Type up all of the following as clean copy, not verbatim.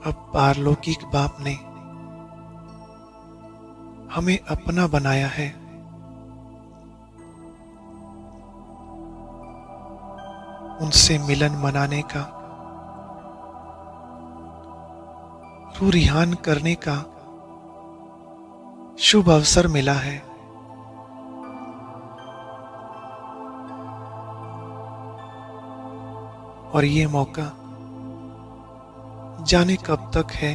अब पारलौकिक बाप ने हमें अपना बनाया है। उनसे मिलन मनाने का, रूह रिहान करने का शुभ अवसर मिला है। और ये मौका जाने कब तक है।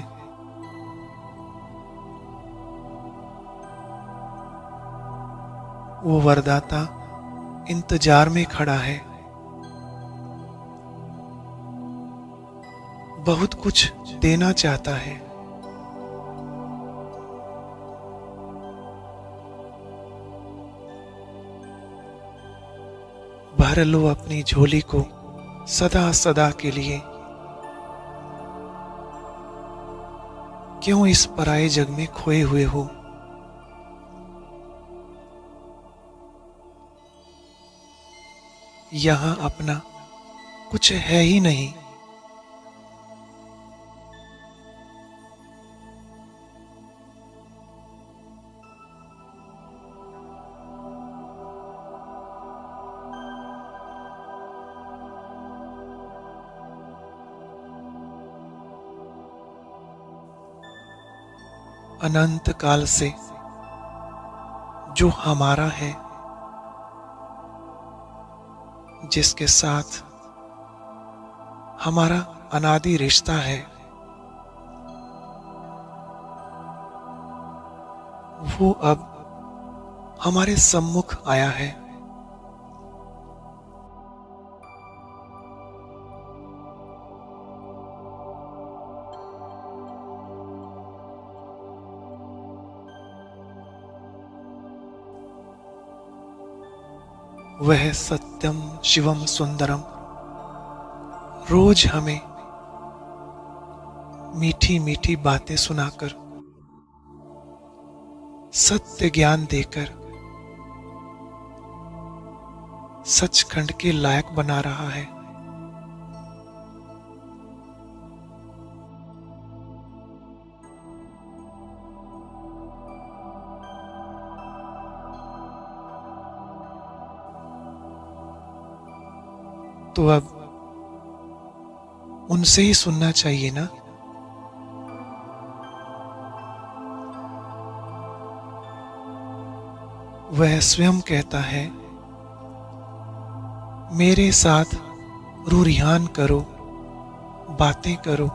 वो वरदाता इंतजार में खड़ा है। बहुत कुछ देना चाहता है। भर लो अपनी झोली को सदा सदा के लिए। क्यों इस पराये जग में खोए हुए हो? यहां अपना कुछ है ही नहीं। अनंत काल से जो हमारा है, जिसके साथ हमारा अनादि रिश्ता है, वो अब हमारे सम्मुख आया है। वह सत्यम शिवम सुंदरम रोज हमें मीठी मीठी बातें सुनाकर, सत्य ज्ञान देकर सचखंड के लायक बना रहा है। तो अब उनसे ही सुनना चाहिए ना। वह स्वयं कहता है, मेरे साथ रूह रिहान करो, बातें करो।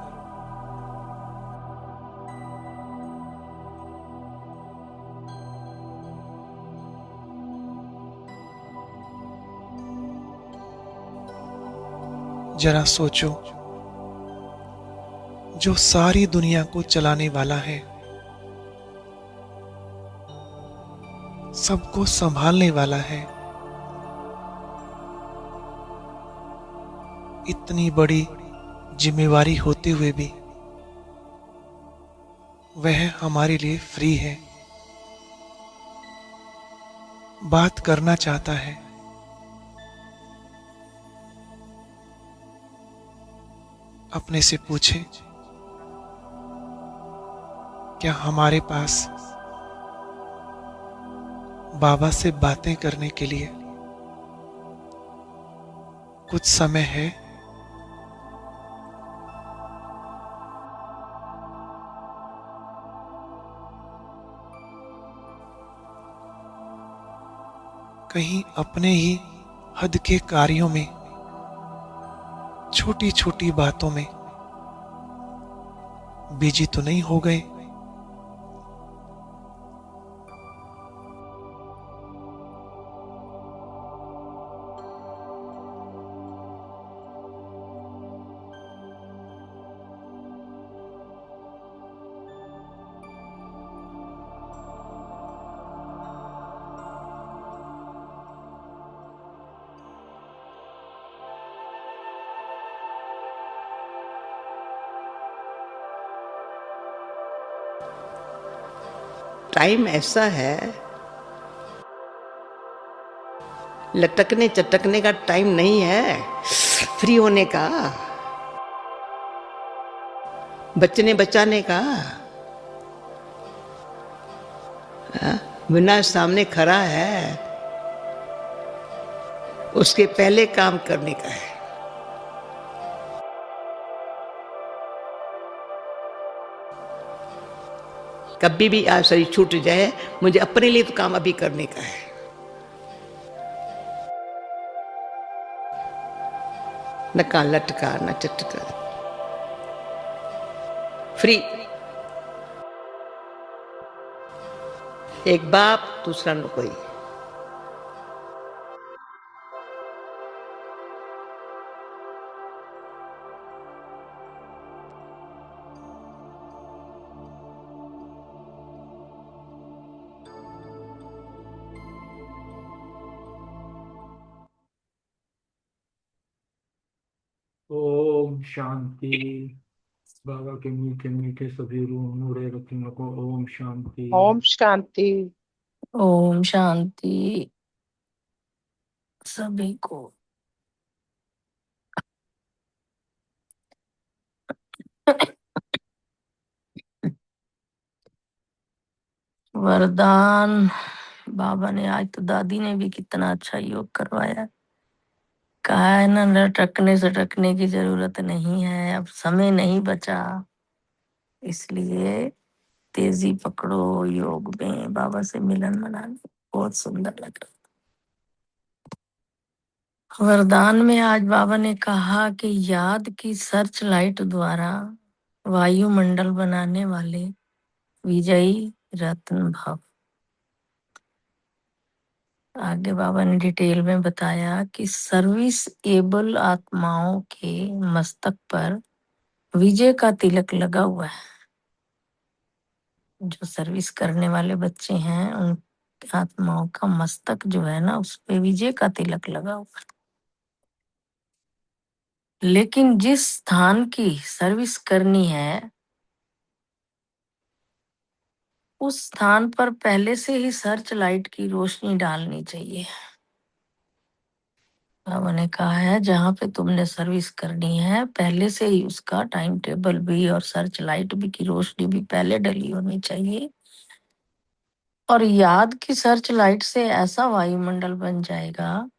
जरा सोचो, जो सारी दुनिया को चलाने वाला है, सबको संभालने वाला है, इतनी बड़ी जिम्मेवारी होते हुए भी वह हमारे लिए फ्री है, बात करना चाहता है। अपने से पूछे, क्या हमारे पास बाबा से बातें करने के लिए कुछ समय है? कहीं अपने ही हद के कार्यों में, छोटी छोटी बातों में बिजी तो नहीं हो गए? टाइम ऐसा है, लटकने चटकने का टाइम नहीं है, फ्री होने का। बचने बचाने का, विनाश सामने खड़ा है, उसके पहले काम करने का है। कभी भी आज शरीर छूट जाए, मुझे अपने लिए तो काम अभी करने का है। न का लटका न चटका, फ्री। एक बाप, दूसरा न कोई। ओम शांति। बाबा के मीठे मीठे सभी रूह नूरे रत्नों को ओम शांति। ओम शांति। ओम शांति सभी को। वरदान बाबा ने, आज तो दादी ने भी कितना अच्छा योग करवाया। कहा है ना, लटकने सटकने की जरूरत नहीं है, अब समय नहीं बचा, इसलिए तेजी पकड़ो योग में, बाबा से मिलन मनाने। बहुत सुंदर लग रहा। वरदान में आज बाबा ने कहा कि याद की सर्च लाइट द्वारा वायुमंडल बनाने वाले विजयी रत्न भव। आगे बाबा ने डिटेल में बताया कि सर्विस एबल आत्माओं के मस्तक पर विजय का तिलक लगा हुआ है। जो सर्विस करने वाले बच्चे हैं, उन आत्माओं का मस्तक जो है ना, उस पे विजय का तिलक लगा हुआ है। लेकिन जिस स्थान की सर्विस करनी है, उस स्थान पर पहले से ही सर्च लाइट की रोशनी डालनी चाहिए। बाबा ने कहा है, जहाँ पे तुमने सर्विस करनी है, पहले से ही उसका टाइम टेबल भी और सर्च लाइट भी की रोशनी भी पहले डली होनी चाहिए। और याद की सर्च लाइट से ऐसा वायुमंडल बन जाएगा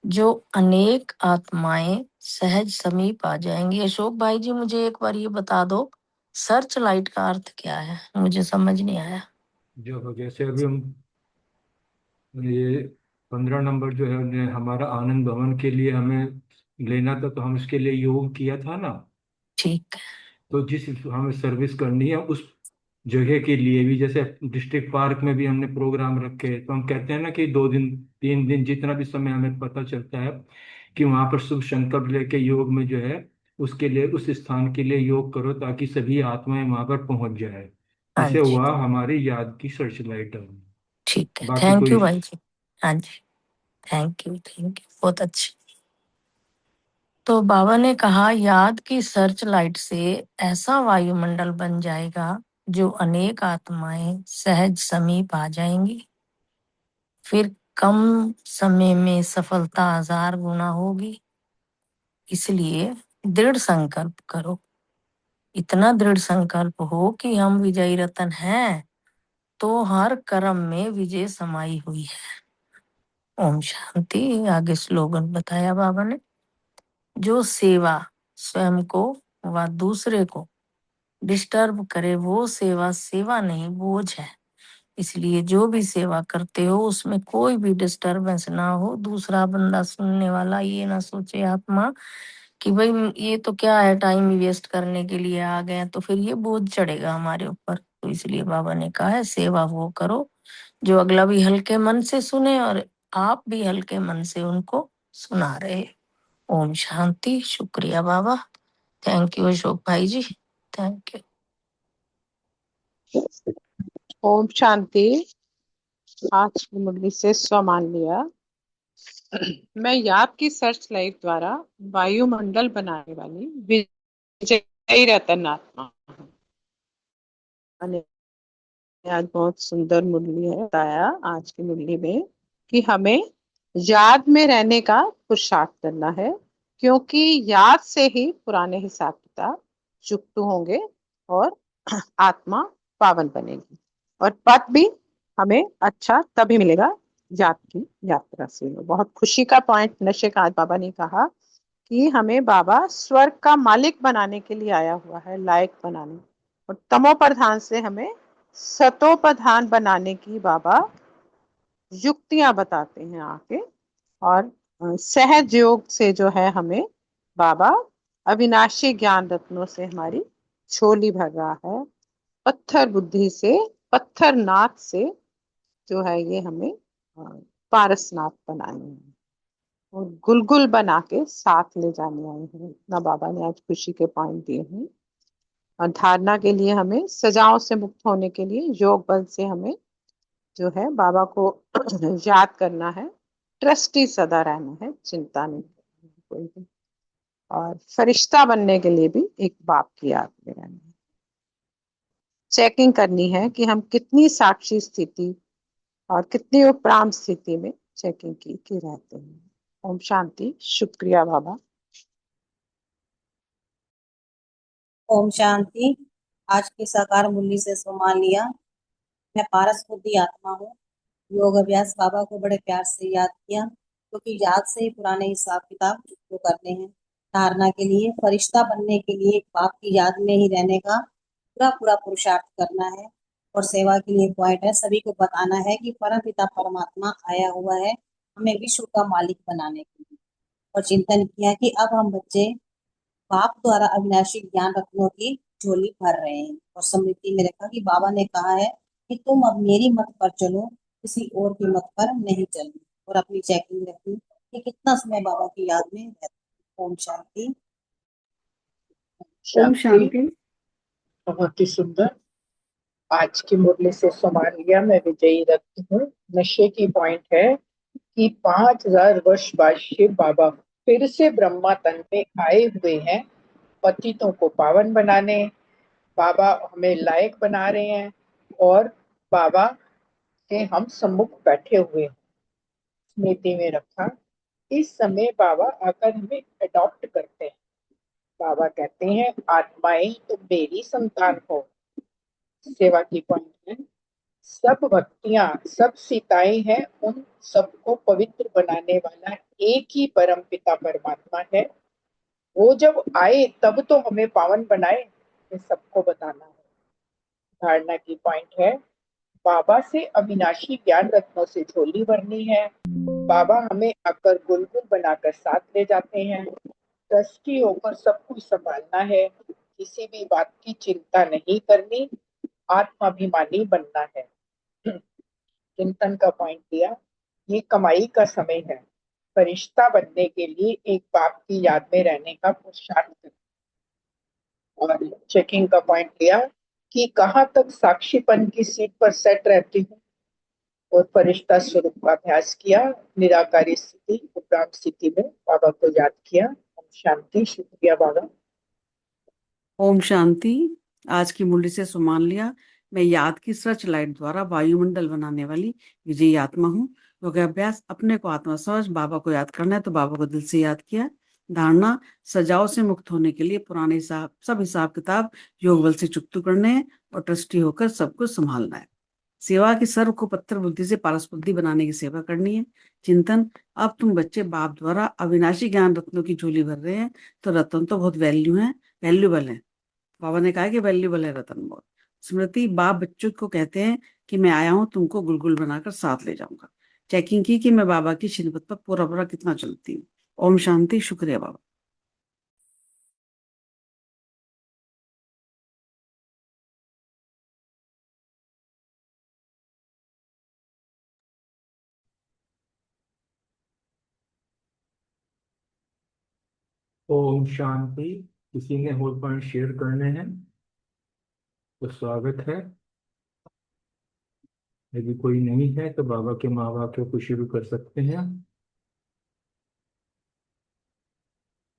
जो अनेक आत्माएं सहज समीप आ जाएंगी। अशोक भाई जी, मुझे एक बार ये बता दो, सर्च लाइट का अर्थ क्या है? मुझे समझ नहीं आया। जो जैसे अभी हम ये 15 नंबर जो है हमारा आनंद भवन के लिए हमें लेना था, तो हम इसके लिए योग किया था ना। ठीक है। तो जिस हमें सर्विस करनी है उस जगह के लिए भी, जैसे डिस्ट्रिक्ट पार्क में भी हमने प्रोग्राम रखे, तो हम कहते हैं ना कि 2 दिन 3 दिन जितना भी समय हमें पता चलता है कि वहां पर शुभ संकल्प लेके योग में जो है उसके लिए उस स्थान के लिए योग करो, ताकि सभी आत्माएं वहां पर पहुंच जाए। हाँ इसे जी, हुआ हमारी याद की सर्च लाइट। ठीक है। बाकी थैंक कोई यू भाई जी। हाँ जी, थैंक यू, बहुत अच्छी। तो बाबा ने कहा, याद की सर्च लाइट से ऐसा वायुमंडल बन जाएगा जो अनेक आत्माएं सहज समीप आ जाएंगी। फिर कम समय में सफलता 1000 गुना होगी। इसलिए दृढ़ संकल्प करो। इतना दृढ़ संकल्प हो कि हम विजयी रतन हैं, तो हर कर्म में विजय समाई हुई है। ओम शांति। आगे स्लोगन बताया बाबा ने, जो सेवा स्वयं को व दूसरे को डिस्टर्ब करे, वो सेवा सेवा नहीं, बोझ है। इसलिए जो भी सेवा करते हो उसमें कोई भी डिस्टरबेंस ना हो। दूसरा बंदा सुनने वाला ये ना सोचे आत्मा कि भाई ये तो क्या है, टाइम वेस्ट करने के लिए आ गए हैं, तो फिर ये बोझ चढ़ेगा हमारे ऊपर। तो इसलिए बाबा ने कहा है, सेवा वो करो जो अगला भी हल्के मन से सुने और आप भी हल्के मन से उनको सुना रहे। ओम शांति। शुक्रिया बाबा। थैंक यू अशोक भाई जी, थैंक यू। ओम शांति। आज की मुरली से स्वमान लिया। मैं याद की सर्च लाइट द्वारा वायुमंडल बनाने वाली विजयी रतन आत्मा हूँ। मैंने आज बहुत सुंदर मुरली है बताया आज की मुरली में कि हमें याद में रहने का पुरुषार्थ करना है, क्योंकि याद से ही पुराने हिसाब किताब चुकतू होंगे और आत्मा पावन बनेगी। और पद भी हमें अच्छा तभी मिलेगा याद की यात्रा से। बहुत खुशी का पॉइंट नशेकांत बाबा ने कहा कि हमें बाबा स्वर्ग का मालिक बनाने के लिए आया हुआ है, लायक बनाने। और तमो प्रधान से हमें सतो प्रधान बनाने की बाबा युक्तियां बताते हैं आके। और सहज योग से जो है हमें बाबा अविनाशी ज्ञान रत्नों से हमारी झोली भर रहा है। पत्थर बुद्धि से, पत्थर नाथ से जो है ये हमें पारसनाथ बनाने हैं और गुलगुल बना के साथ ले जाने आए हैं। इतना बाबा ने आज खुशी के पॉइंट दिए हैं। और धारणा के लिए हमें सजाओं से मुक्त होने के लिए योग बल से हमें जो है बाबा को याद करना है। ट्रस्टी सदा रहना है, चिंता नहीं करनी है कोई भी। और फरिश्ता बनने के लिए भी एक बाप की याद में रहना है। चेकिंग करनी है कि हम कितनी साक्षी स्थिति और कितनी उपराम स्थिति में चेकिंग की रहते हैं। ओम शांति। शुक्रिया बाबा। ओम शांति। आज की साकार मुरली से सम्मान लिया। मैं पारस बुद्धि आत्मा हूँ। योग अभ्यास बाबा को बड़े प्यार से याद किया, क्योंकि याद से ही पुराने हिसाब किताब जो करने हैं। धारणा के लिए, फरिश्ता बनने के लिए एक बाप की याद में ही रहने का पूरा पूरा पुरुषार्थ करना है। और सेवा के लिए पॉइंट है, सभी को बताना है कि परम पिता परमात्मा आया हुआ है हमें विश्व का मालिक बनाने के लिए। और चिंतन किया कि अब हम बच्चे बाप द्वारा अविनाशी ज्ञान रत्नों की झोली भर रहे हैं। और स्मृति में रखा कि बाबा ने कहा है कि तुम अब मेरी मत पर चलो, किसी और की मत पर नहीं चलना। और अपनी चेकिंग रखी कि कितना समय बाबा की याद में रहता है। ओम शांति। ओम शांति। बहुत ही सुंदर। आज की मुरली से सम्मान लिया। मैं विजयी रखती हूँ। नशे की पॉइंट है कि 5000 वर्ष बाद शिव बाबा फिर से ब्रह्मा तन में आए हुए हैं, पतितों को पावन बनाने। बाबा हमें लायक बना रहे हैं और बाबा के हम सम्मुख बैठे हुए हैं। स्मृति में रखा, इस समय बाबा आकर हमें अडॉप्ट करते हैं। बाबा कहते हैं, आत्माएं तुम मेरी संतान हो। सेवा की पॉइंट है, सब भक्तियां, सब सीताएं हैं, उन सबको पवित्र बनाने वाला एक ही परम पिता परमात्मा है। वो जब आए तब तो हमें पावन बनाए, ये सबको बताना है। धारणा की पॉइंट है, बाबा से अविनाशी ज्ञान रत्नों से झोली भरनी है। बाबा हमें आकर गुलगुल बनाकर साथ ले जाते हैं। ट्रस्टी होकर सब कुछ संभालना है, किसी भी बात की चिंता नहीं करनी, आत्माभिमानी बनना है। चिंतन का पॉइंट दिया, ये कमाई का समय है। फरिश्ता बनने के लिए एक बाप की याद में रहने का पुरुषार्थ करें। और चेकिंग का पॉइंट दिया कि कहाँ तक साक्षीपन की सीट पर सेट रहती हूँ। और फरिश्ता स्वरूप का अभ्यास किया। निराकारी स्थिति, उपराम स्थिति में बाबा को याद किया। ओम शांति। शुक्रिया बाबा। ओम शांति। आज की मुरली से सम्मान लिया। मैं याद की सर्च लाइट द्वारा वायुमंडल बनाने वाली विजयी आत्मा हूँ। योग अभ्यास, अपने को आत्मा समझ बाबा को याद करना है तो बाबा को दिल से याद किया। धारणा, सजाओ से मुक्त होने के लिए पुराने हिसाब, सब हिसाब किताब योग बल से चुकतू करने हैं और ट्रस्टी होकर सब कुछ संभालना है। सेवा की सर्व को पत्थर बुद्धि से पारस बुद्धि बनाने की सेवा करनी है। चिंतन, अब तुम बच्चे बाप द्वारा अविनाशी ज्ञान रत्नों की झोली भर रहे हैं, तो रत्न तो बहुत वैल्यूबल है। बाबा ने कहा कि वैल्यूबल है रतन बहुत। स्मृति, बाप बच्चों को कहते हैं कि मैं आया हूं तुमको गुलगुल बनाकर साथ ले जाऊंगा। चेकिंग की कि मैं बाबा की शिनपत पर पूरा पूरा कितना चलती हूँ। ओम शांति। शुक्रिया बाबा। ओम शांति। किसी ने होल पॉइंट शेयर करने हैं तो स्वागत है। यदि कोई नहीं है तो बाबा के महावाक्य को शुरू कर सकते हैं।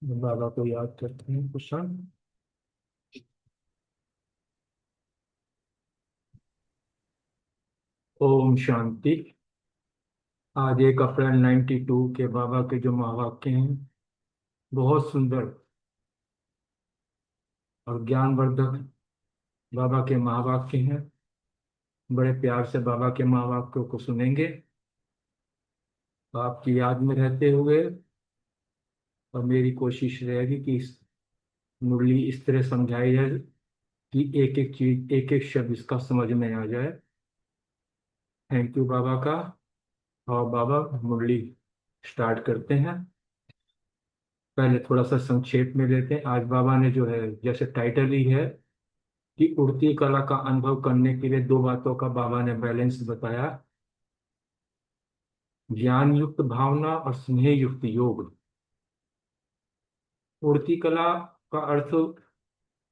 बाबा को याद करते हैं कुछ क्षण। ओम शांति। आज 1 अप्रैल 92 के बाबा के जो महावाक्य हैं बहुत सुंदर और ज्ञानवर्धक बाबा के महावाक्य हैं। बड़े प्यार से बाबा के महावाक्यों को सुनेंगे, आपकी याद में रहते हुए। और मेरी कोशिश रहेगी कि इस मुरली इस तरह समझाई जाए कि एक एक चीज, एक एक शब्द इसका समझ में आ जाए। थैंक यू बाबा का। और बाबा, मुरली स्टार्ट करते हैं। पहले थोड़ा सा संक्षेप में लेते हैं। आज बाबा ने जो है, जैसे टाइटल ही है कि उड़ती कला का अनुभव करने के लिए, दो बातों का बाबा ने बैलेंस बताया। ज्ञान युक्त भावना और स्नेह युक्त योग। उड़ती कला का अर्थ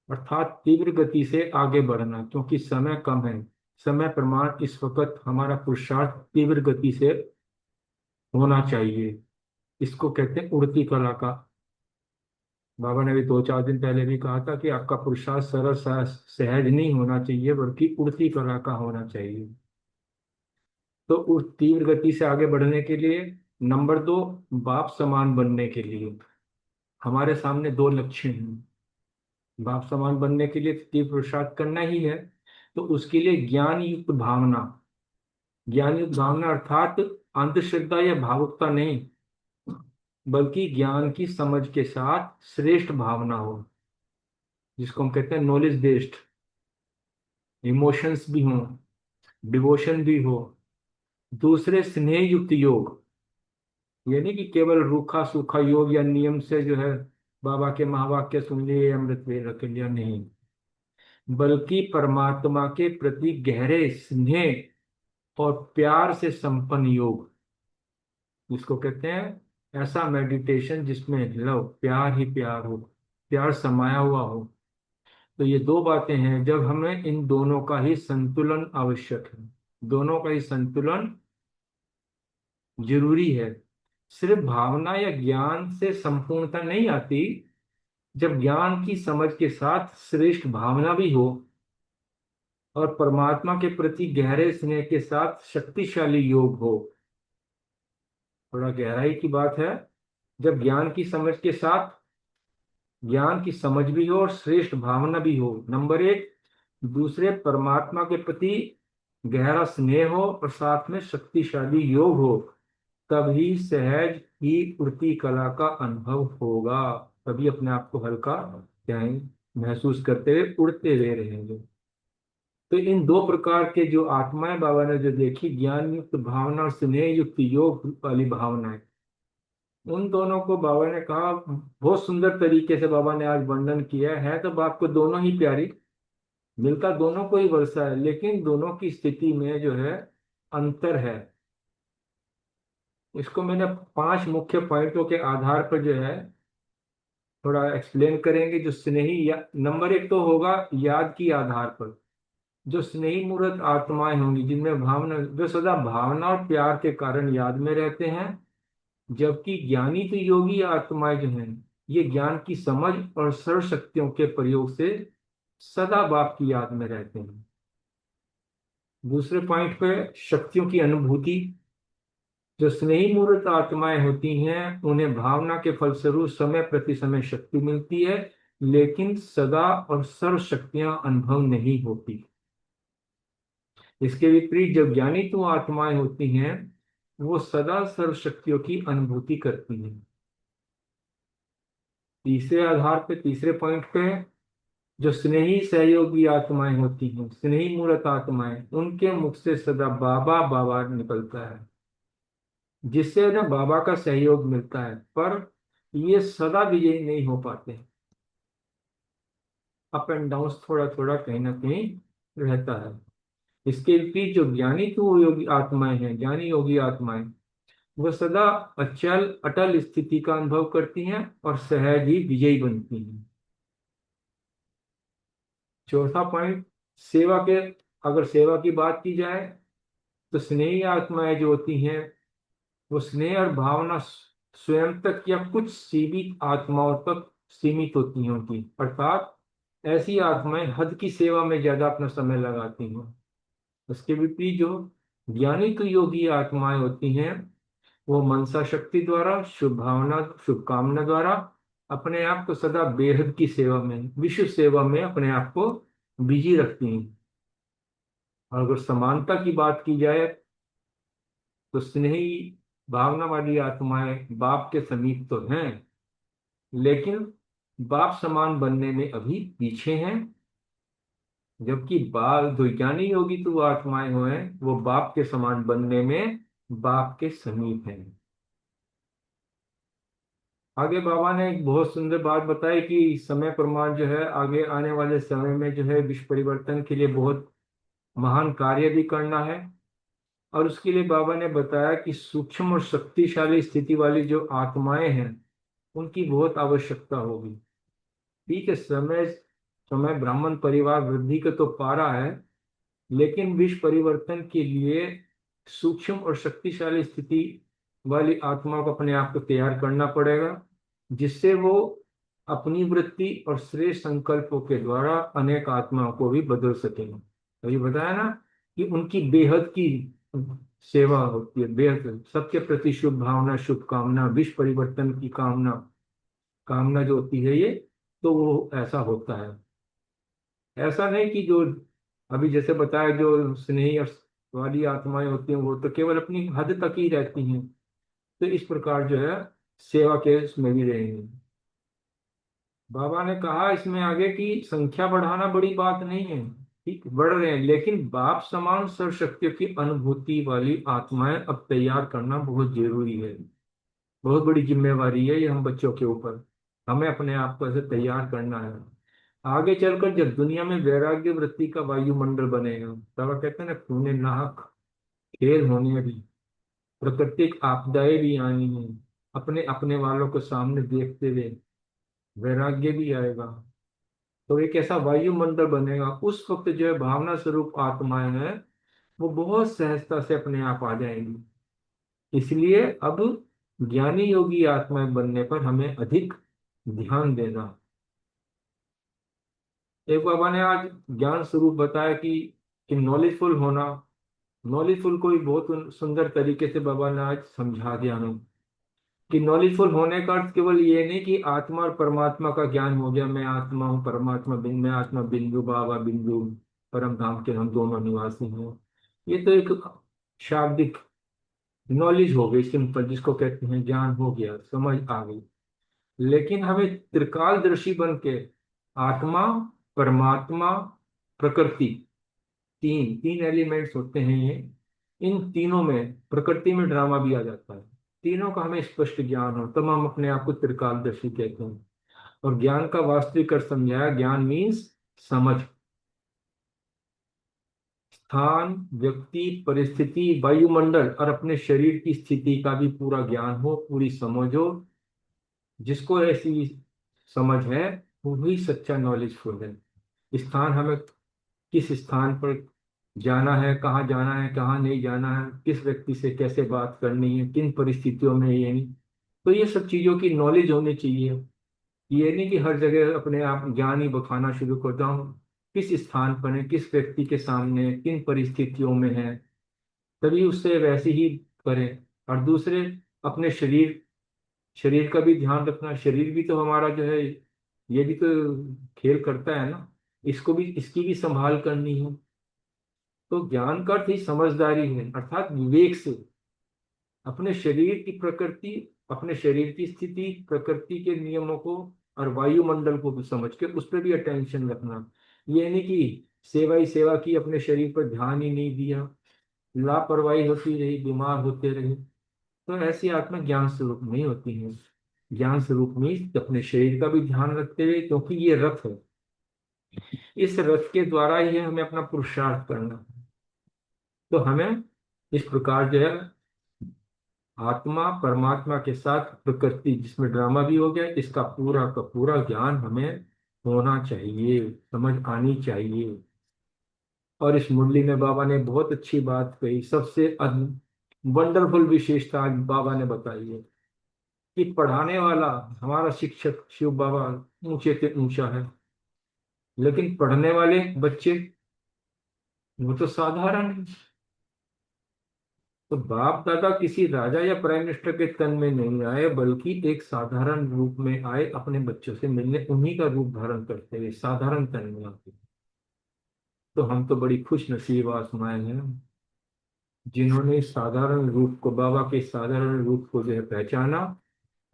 अर्थात तीव्र गति से आगे बढ़ना, क्योंकि समय कम है। समय प्रमाण इस वक्त हमारा पुरुषार्थ तीव्र गति से होना चाहिए। इसको कहते हैं उड़ती कला का। बाबा ने भी 2-4 दिन पहले भी कहा था कि आपका पुरुषार्थ सरल सहज नहीं होना चाहिए, बल्कि उड़ती कला का होना चाहिए। तो उस तीव्र गति से आगे बढ़ने के लिए, नंबर 2, बाप समान बनने के लिए हमारे सामने दो लक्ष्य हैं। बाप समान बनने के लिए तीव्र पुरुषार्थ करना ही है। तो उसके लिए ज्ञान युक्त भावना, ज्ञान युक्त भावना अर्थात अंधश्रद्धा या भावुकता नहीं, बल्कि ज्ञान की समझ के साथ श्रेष्ठ भावना हो, जिसको हम कहते हैं नॉलेज बेस्ड। इमोशंस भी हों, डिवोशन भी हो। दूसरे, स्नेह युक्त योग, यानी कि केवल रूखा सूखा योग या नियम से जो है बाबा के महावाक्य सुन लिए, अमृत वेल रख लिया, नहीं, बल्कि परमात्मा के प्रति गहरे स्नेह और प्यार से संपन्न योग, जिसको कहते हैं ऐसा मेडिटेशन जिसमें लव, प्यार ही प्यार हो, प्यार समाया हुआ हो। तो ये दो बातें हैं। जब हमें इन दोनों का ही संतुलन आवश्यक है, दोनों का ही संतुलन जरूरी है। सिर्फ भावना या ज्ञान से संपूर्णता नहीं आती। जब ज्ञान की समझ के साथ श्रेष्ठ भावना भी हो और परमात्मा के प्रति गहरे स्नेह के साथ शक्तिशाली योग हो। थोड़ा गहराई की बात है। जब ज्ञान की समझ के साथ ज्ञान की समझ भी हो और श्रेष्ठ भावना भी हो, नंबर 1। दूसरे, परमात्मा के प्रति गहरा स्नेह हो और साथ में शक्तिशाली योग हो, तभी सहज ही उड़ती कला का अनुभव होगा। तभी अपने आप को हल्का क्या है, महसूस करते हुए उड़ते हुए रहेंगे। तो इन दो प्रकार के जो आत्माएं बाबा ने जो देखी, ज्ञान युक्त भावना और स्नेह युक्त योग वाली भावनाएं, उन दोनों को बाबा ने कहा, बहुत सुंदर तरीके से बाबा ने आज वर्णन किया है। तो बाप को दोनों ही प्यारी, मिलता दोनों को ही वर्षा है, लेकिन दोनों की स्थिति में जो है अंतर है। इसको मैंने 5 मुख्य पॉइंटों के आधार पर जो है थोड़ा एक्सप्लेन करेंगे। जो स्नेही, या नंबर 1 तो होगा याद की आधार पर। जो स्नेही मूर्त आत्माएं होंगी, जिनमें भावना, जो सदा भावना और प्यार के कारण याद में रहते हैं। जबकि ज्ञानी तो योगी आत्माएं जो हैं, ये ज्ञान की समझ और सर्व शक्तियों के प्रयोग से सदा बाप की याद में रहते हैं। दूसरे पॉइंट पे, शक्तियों की अनुभूति। जो स्नेही मूर्त आत्माएं होती हैं, उन्हें भावना के फलस्वरूप समय प्रति समय शक्ति मिलती है, लेकिन सदा और सर्व शक्तियां अनुभव नहीं होती। इसके विपरीत जब ज्ञानी तो आत्माएं होती हैं, वो सदा सर्व शक्तियों की अनुभूति करती हैं। तीसरे आधार पे, तीसरे पॉइंट पे, जो स्नेही सहयोगी आत्माएं होती हैं, स्नेही मूर्त आत्माएं, उनके मुख से सदा बाबा बाबा निकलता है, जिससे ना बाबा का सहयोग मिलता है। पर ये सदा विजयी नहीं हो पाते, अप एंड डाउन थोड़ा थोड़ा कहीं ना कहीं रहता है। इसके विपरीत जो ज्ञानी तो योगी आत्माएं हैं, ज्ञानी योगी आत्माएं, वो सदा अचल अटल स्थिति का अनुभव करती हैं और सहज ही विजयी बनती हैं। चौथा पॉइंट, सेवा के, अगर सेवा की बात की जाए तो स्नेही आत्माएं जो होती हैं, वो स्नेह और भावना स्वयं तक या कुछ सीमित आत्माओं तक सीमित होती हैं उनकी, अर्थात ऐसी आत्माएं हद की सेवा में ज्यादा अपना समय लगाती हैं। उसके विपरीत जो ज्ञानी तो योगी आत्माएं होती हैं, वो मनसा शक्ति द्वारा, शुभ भावना, शुभकामना द्वारा अपने आप को सदा बेहद की सेवा में, विश्व सेवा में अपने आप को बिजी रखती हैं। और अगर समानता की बात की जाए तो स्नेही भावना वाली आत्माएं बाप के समीप तो हैं, लेकिन बाप समान बनने में अभी पीछे हैं। जबकि बाप जो ज्ञानी योगी तो वो आत्माएं हुए हैं, वो बाप के समान बनने में बाप के समीप हैं। आगे बाबा ने एक बहुत सुंदर बात बताई कि समय प्रमाण जो है आगे आने वाले समय में जो है विश्व परिवर्तन के लिए बहुत महान कार्य भी करना है। और उसके लिए बाबा ने बताया कि सूक्ष्म और शक्तिशाली स्थिति वाली जो आत्माएं हैं उनकी बहुत आवश्यकता होगी। ठीक है, समय समय ब्राह्मण परिवार वृद्धि का तो पा रहा है, लेकिन विश्व परिवर्तन के लिए सूक्ष्म और शक्तिशाली स्थिति वाली आत्मा को अपने आप को तैयार करना पड़ेगा, जिससे वो अपनी वृत्ति और श्रेष्ठ संकल्पों के द्वारा अनेक आत्माओं को भी बदल सकेंगे। तो ये बताया ना कि उनकी बेहद की सेवा होती है, बेहद सबके प्रति शुभ भावना, शुभकामना, विश्व परिवर्तन की कामना, कामना जो होती है ये, तो वो ऐसा होता है। ऐसा नहीं कि जो अभी जैसे बताया जो स्नेही और वाली आत्माएं होती हैं वो तो केवल अपनी हद तक ही रहती हैं, तो इस प्रकार जो है सेवा के उसमें भी रहेंगे। बाबा ने कहा इसमें आगे की संख्या बढ़ाना बड़ी बात नहीं है, ठीक बढ़ रहे हैं, लेकिन बाप समान सर्वशक्तियों की अनुभूति वाली आत्माएं अब तैयार करना बहुत जरूरी है। बहुत बड़ी जिम्मेवारी है ये हम बच्चों के ऊपर, हमें अपने आप को ऐसे तैयार करना है। आगे चलकर जब दुनिया में वैराग्य वृत्ति का वायुमंडल बनेगा, तब कहते हैं ना खूने नाहक खेल होने अभी, प्राकृतिक आपदाएं भी आनी हैं, अपने अपने वालों को सामने देखते हुए वैराग्य भी आएगा, तो एक ऐसा वायुमंडल बनेगा। उस वक्त जो है भावना स्वरूप आत्माएं हैं वो बहुत सहजता से अपने आप आ जाएंगी। इसलिए अब ज्ञानी योगी आत्माएं बनने पर हमें अधिक ध्यान देना। एक बाबा ने आज ज्ञान स्वरूप बताया कि नॉलेजफुल होना, नॉलेजफुल को भी बहुत सुंदर तरीके से बाबा ने आज समझा दिया हमें कि नॉलेजफुल होने का अर्थ केवल ये नहीं कि आत्मा और परमात्मा का ज्ञान हो गया, मैं आत्मा हूँ, परमात्मा बिंदु, मैं आत्मा बिंदु, बाबा बिंदु, परम धाम के हम दोनों निवासी हैं। ये तो एक शाब्दिक नॉलेज हो गई, सिंपल, जिसको कहते हैं ज्ञान हो गया, समझ आ गई। लेकिन हमें त्रिकालदर्शी बन के आत्मा, परमात्मा, प्रकृति, तीन तीन एलिमेंट्स होते हैं ये, इन तीनों में, प्रकृति में ड्रामा भी आ जाता है, तीनों का हमें स्पष्ट ज्ञान हो तब हम अपने आप को त्रिकालदर्शी कहते हैं। और ज्ञान का वास्तविक अर्थ समझाया, ज्ञान मीन्स समझ, स्थान, व्यक्ति, परिस्थिति, वायुमंडल और अपने शरीर की स्थिति का भी पूरा ज्ञान हो, पूरी समझ हो। जिसको ऐसी समझ है वही सच्चा नॉलेजफुल है। स्थान, हमें किस स्थान पर जाना है, कहाँ जाना है, कहाँ नहीं जाना है, किस व्यक्ति से कैसे बात करनी है, किन परिस्थितियों में, ये नहीं, तो ये सब चीजों की नॉलेज होनी चाहिए। ये नहीं कि हर जगह अपने आप ज्ञान ही बखाना शुरू करता हूँ, किस स्थान पर है, किस व्यक्ति के सामने, किन परिस्थितियों में है, तभी उससे वैसे ही करें। और दूसरे, अपने शरीर, शरीर का भी ध्यान रखना, शरीर भी तो हमारा जो है ये भी तो खेल करता है ना, इसको भी, इसकी भी संभाल करनी है। तो ज्ञान का अर्थ ही समझदारी है, अर्थात विवेक से अपने शरीर की प्रकृति, अपने शरीर की स्थिति, प्रकृति के नियमों को और वायुमंडल को भी समझ के उस पर भी अटेंशन रखना। ये नहीं कि सेवा ही सेवा की, अपने शरीर पर ध्यान ही नहीं दिया, लापरवाही होती रही, बीमार होते रहे, तो ऐसी आत्मा ज्ञान स्वरूप नहीं होती है। ज्ञान स्वरूप में अपने शरीर का भी ध्यान रखते हुए, क्योंकि ये रथ है, इस रथ के द्वारा ही हमें अपना पुरुषार्थ करना है। तो हमें इस प्रकार जो है आत्मा परमात्मा के साथ प्रकृति, जिसमें ड्रामा भी हो गया, इसका पूरा का पूरा ज्ञान हमें होना चाहिए, समझ आनी चाहिए। और इस मुरली में बाबा ने बहुत अच्छी बात कही, सबसे वंडरफुल विशेषता आज बाबा ने बताई है कि पढ़ाने वाला हमारा शिक्षक शिव बाबा ऊंचे से ऊंचा है, लेकिन पढ़ने वाले बच्चे वो तो साधारण है। तो बाप दादा किसी राजा या प्राइम मिनिस्टर के तन में नहीं आए, बल्कि एक साधारण रूप में आए अपने बच्चों से मिलने, उन्हीं का रूप धारण करते हुए साधारण तन में आते। तो हम तो बड़ी खुश नसीब आत्माएं हैं जिन्होंने इस साधारण रूप को, बाबा के साधारण रूप को जो है पहचाना,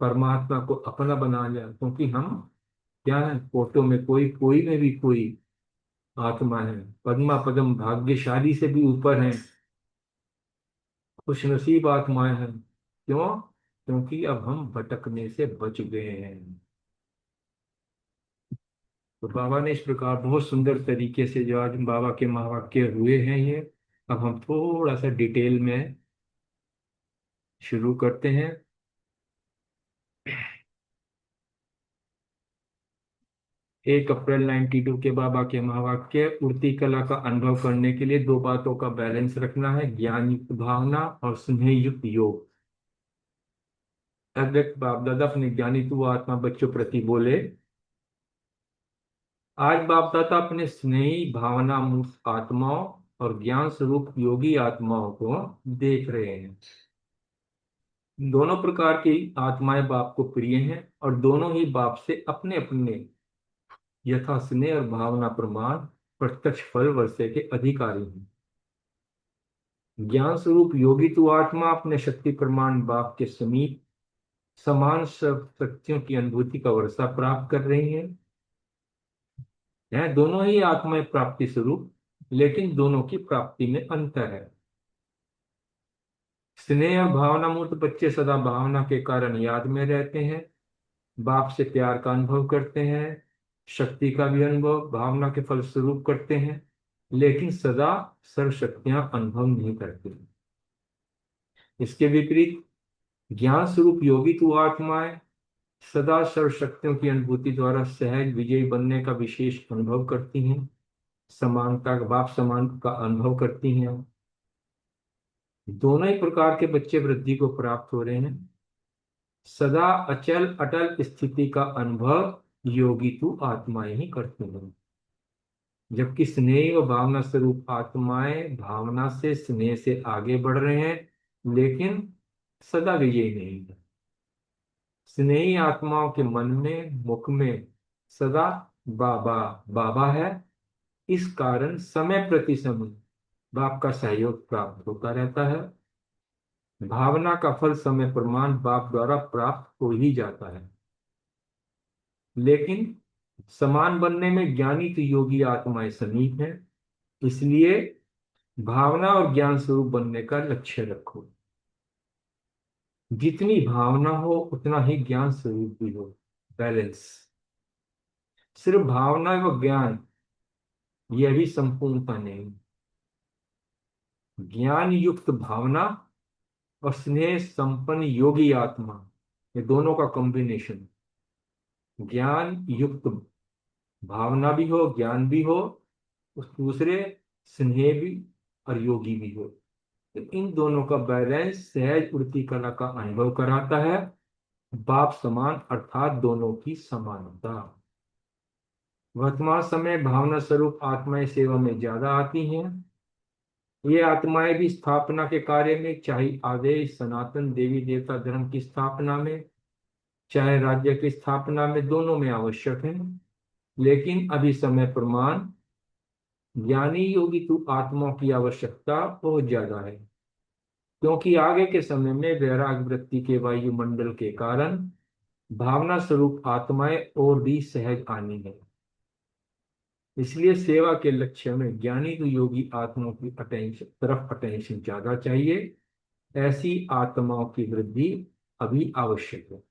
परमात्मा को अपना बना लिया। क्योंकि हम क्या है, फोटो में कोई, कोई में भी कोई आत्मा है, पद्मा पदम भाग्यशाली से भी ऊपर है, खुश नसीब आत्माएं हैं। क्यों? क्योंकि अब हम भटकने से बच गए हैं। तो बाबा ने इस प्रकार बहुत सुंदर तरीके से, जो आज बाबा के महावाक्य हुए हैं ये, अब हम थोड़ा सा डिटेल में शुरू करते हैं। 1 अप्रैल 92 के बाबा के महावाक्य, उड़ती कला का अनुभव करने के लिए 2 बातों का बैलेंस रखना है, ज्ञान युक्त भावना और स्नेह युक्त योग। अगर बाप दादा अपने ज्ञानी तु आत्मा बच्चों प्रति बोले, आज बाप दादा अपने स्नेही भावना मुक्त आत्माओं और ज्ञान स्वरूप योगी आत्माओं को देख रहे हैं। दोनों प्रकार की आत्माएं बाप को प्रिय हैं और दोनों ही बाप से अपने अपने यथा स्नेह और भावना प्रमाण प्रत्यक्ष फल वर्षे के अधिकारी हैं। ज्ञान स्वरूप योगी तु आत्मा अपने शक्ति प्रमाण बाप के समीप समान सब शक्तियों की अनुभूति का वर्षा प्राप्त कर रही हैं। दोनों ही आत्माएं प्राप्ति स्वरूप, लेकिन दोनों की प्राप्ति में अंतर है। स्नेह और भावना मूर्त बच्चे सदा भावना के कारण याद में रहते हैं, बाप से प्यार का अनुभव करते हैं, शक्ति का भी अनुभव भावना के फल स्वरूप करते हैं, लेकिन सदा सर्व शक्तियां अनुभव नहीं करते। इसके विपरीत ज्ञान स्वरूप योगी तु आत्माएं सदा सर्व शक्तियों की अनुभूति द्वारा सहज विजयी बनने का विशेष अनुभव करती हैं, समानता बाप समान का अनुभव करती हैं। दोनों ही प्रकार के बच्चे वृद्धि को प्राप्त हो रहे हैं। सदा अचल अटल स्थिति का अनुभव योगी तु आत्माएं ही करते हैं, जबकि स्नेह और भावना स्वरूप आत्माएं भावना से स्नेह से आगे बढ़ रहे हैं, लेकिन सदा विजयी नहीं है। स्नेही आत्माओं के मन में, मुख में सदा बाबा बाबा है। इस कारण समय प्रति समय बाप का सहयोग प्राप्त होता रहता है। भावना का फल समय प्रमाण बाप द्वारा प्राप्त हो ही जाता है, लेकिन समान बनने में ज्ञानी तो योगी आत्माएं समीप है। इसलिए भावना और ज्ञान स्वरूप बनने का लक्ष्य रखो। जितनी भावना हो उतना ही ज्ञान स्वरूप भी हो। बैलेंस। सिर्फ भावना व ज्ञान यह भी संपूर्णता नहीं। ज्ञान युक्त भावना और स्नेह संपन्न योगी आत्मा, ये दोनों का कॉम्बिनेशन। ज्ञान युक्त भावना भी हो, ज्ञान भी हो, उस दूसरे स्नेह भी और योगी भी हो। तो इन दोनों का बैलेंस सहज उड़ती कला का अनुभव कराता है। बाप समान अर्थात दोनों की समानता। वर्तमान समय भावना स्वरूप आत्माएं सेवा में ज्यादा आती हैं। ये आत्माएं भी स्थापना के कार्य में, चाहे आदेश सनातन देवी देवता धर्म की स्थापना में, चाहे राज्य की स्थापना में, दोनों में आवश्यक है। लेकिन अभी समय प्रमाण ज्ञानी योगी तु आत्माओं की आवश्यकता बहुत ज्यादा है, क्योंकि आगे के समय में वैराग वृत्ति के वायुमंडल के कारण भावना स्वरूप आत्माएं और भी सहज आनी है। इसलिए सेवा के लक्ष्य में ज्ञानी तो योगी आत्माओं की अटेंशन ज्यादा चाहिए। ऐसी आत्माओं की वृद्धि अभी आवश्यक है।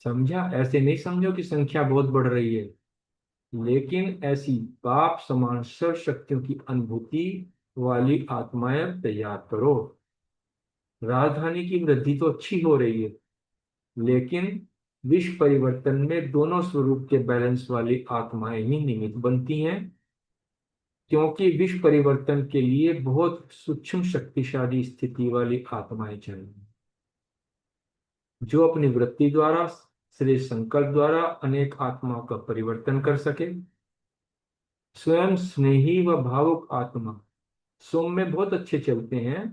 समझा? ऐसे नहीं समझो कि संख्या बहुत बढ़ रही है, लेकिन ऐसी बाप समान सर्व शक्तियों की अनुभूति वाली आत्माएं तैयार करो। राजधानी की वृद्धि तो अच्छी हो रही है, लेकिन विश्व परिवर्तन में दोनों स्वरूप के बैलेंस वाली आत्माएं ही निमित्त बनती हैं, क्योंकि विश्व परिवर्तन के लिए बहुत सूक्ष्म शक्तिशाली स्थिति वाली आत्माएं चाहिए, जो अपनी वृत्ति द्वारा, श्रेष्ठ संकल्प द्वारा अनेक आत्माओं का परिवर्तन कर सके। स्वयं स्नेही व भावुक आत्मा सोम में बहुत अच्छे चलते हैं,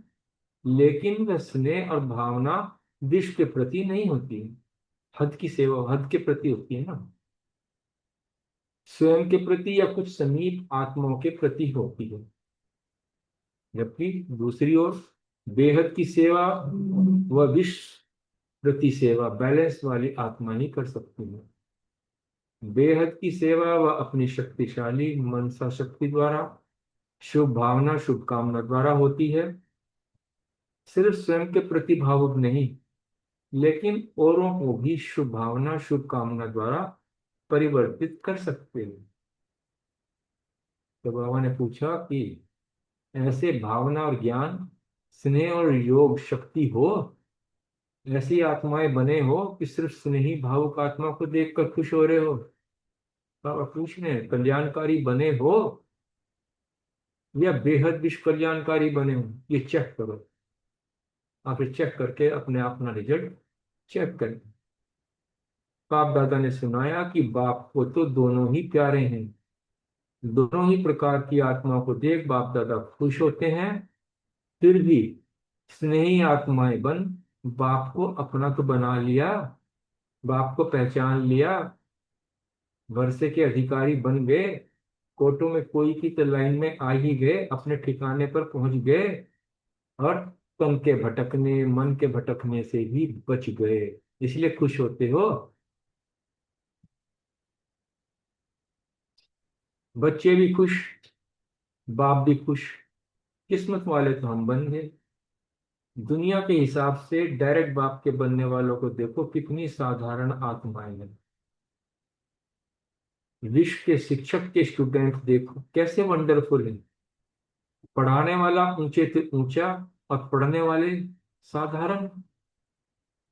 लेकिन वह स्नेह और भावना विश्व के प्रति नहीं होती है। हद की सेवा हद के प्रति होती है ना, स्वयं के प्रति या कुछ समीप आत्माओं के प्रति होती है। जबकि दूसरी ओर बेहद की सेवा व विश्व प्रति सेवा बैलेंस वाली आत्मा ही कर सकती है। बेहद की सेवा वह अपनी शक्तिशाली मनसा शक्ति द्वारा, शुभ भावना शुभकामना द्वारा होती है। सिर्फ स्वयं के प्रति भावुक नहीं, लेकिन औरों को भी शुभ भावना शुभकामना द्वारा परिवर्तित कर सकते हैं। तो बाबा ने पूछा कि ऐसे भावना और ज्ञान, स्नेह और योग शक्ति हो, ऐसी आत्माएं बने हो कि सिर्फ स्नेही भावुक आत्मा को देखकर खुश हो रहे हो। बाबा पूछ रहे हैं, कल्याणकारी बने हो या बेहद विश्व कल्याणकारी बने हो, ये चेक करो। आप ये चेक करके अपने अपना रिजल्ट चेक करें। बाप दादा ने सुनाया कि बाप को तो दोनों ही प्यारे हैं, दोनों ही प्रकार की आत्माओं को देख बाप दादा खुश होते हैं। फिर भी स्नेही आत्माएं बन बाप को अपना तो बना लिया, बाप को पहचान लिया, वर्षे के अधिकारी बन गए, कोर्टों में कोई की तो लाइन में आ ही गए, अपने ठिकाने पर पहुंच गए और तन के भटकने मन के भटकने से भी बच गए, इसलिए खुश होते हो। बच्चे भी खुश, बाप भी खुश, किस्मत वाले तो हम बन गए। दुनिया के हिसाब से डायरेक्ट बाप के बनने वालों को देखो, कितनी साधारण आत्माएं हैं। विश्व के शिक्षक के स्टूडेंट देखो कैसे वंडरफुल है। पढ़ाने वाला ऊंचे से ऊंचा और पढ़ने वाले साधारण,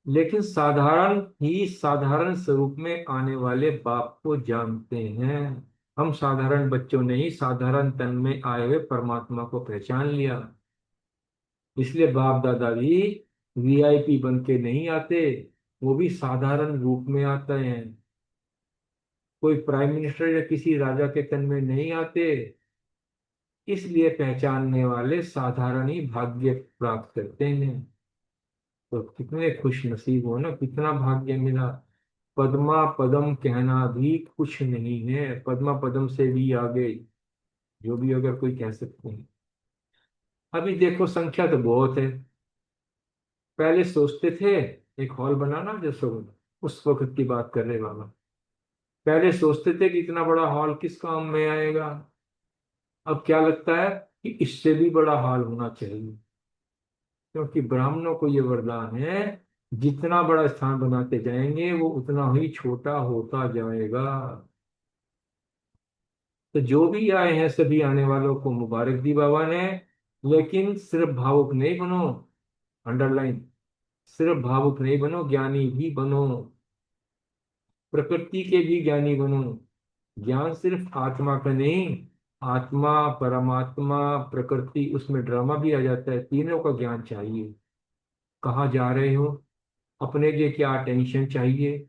लेकिन साधारण ही साधारण स्वरूप में आने वाले बाप को जानते हैं। हम साधारण बच्चों ने ही साधारण तन में आए हुए परमात्मा को पहचान लिया। इसलिए बाप दादा भी वीआईपी बन के नहीं आते, वो भी साधारण रूप में आते हैं। कोई प्राइम मिनिस्टर या किसी राजा के तन में नहीं आते। इसलिए पहचानने वाले साधारण ही भाग्य प्राप्त करते हैं। तो कितने खुश नसीब हो ना, कितना भाग्य मिला। पद्मा पदम कहना भी कुछ नहीं है, पद्मा पदम से भी आगे, जो भी अगर कोई कह सकते हैं। अभी देखो संख्या तो बहुत है। पहले सोचते थे एक हॉल बनाना, जैसे उस वक्त की बात कर रहे बाबा, पहले सोचते थे कि इतना बड़ा हॉल किस काम में आएगा। अब क्या लगता है कि इससे भी बड़ा हॉल होना चाहिए, क्योंकि ब्राह्मणों को ये वरदान है, जितना बड़ा स्थान बनाते जाएंगे वो उतना ही छोटा होता जाएगा। तो जो भी आए हैं सभी आने वालों को मुबारक दी बाबा ने, लेकिन सिर्फ भावुक नहीं बनो, अंडरलाइन, सिर्फ भावुक नहीं बनो, ज्ञानी भी बनो, प्रकृति के भी ज्ञानी बनो। ज्ञान सिर्फ आत्मा का नहीं, आत्मा परमात्मा प्रकृति, उसमें ड्रामा भी आ जाता है, तीनों का ज्ञान चाहिए। कहाँ जा रहे हो, अपने लिए क्या टेंशन चाहिए,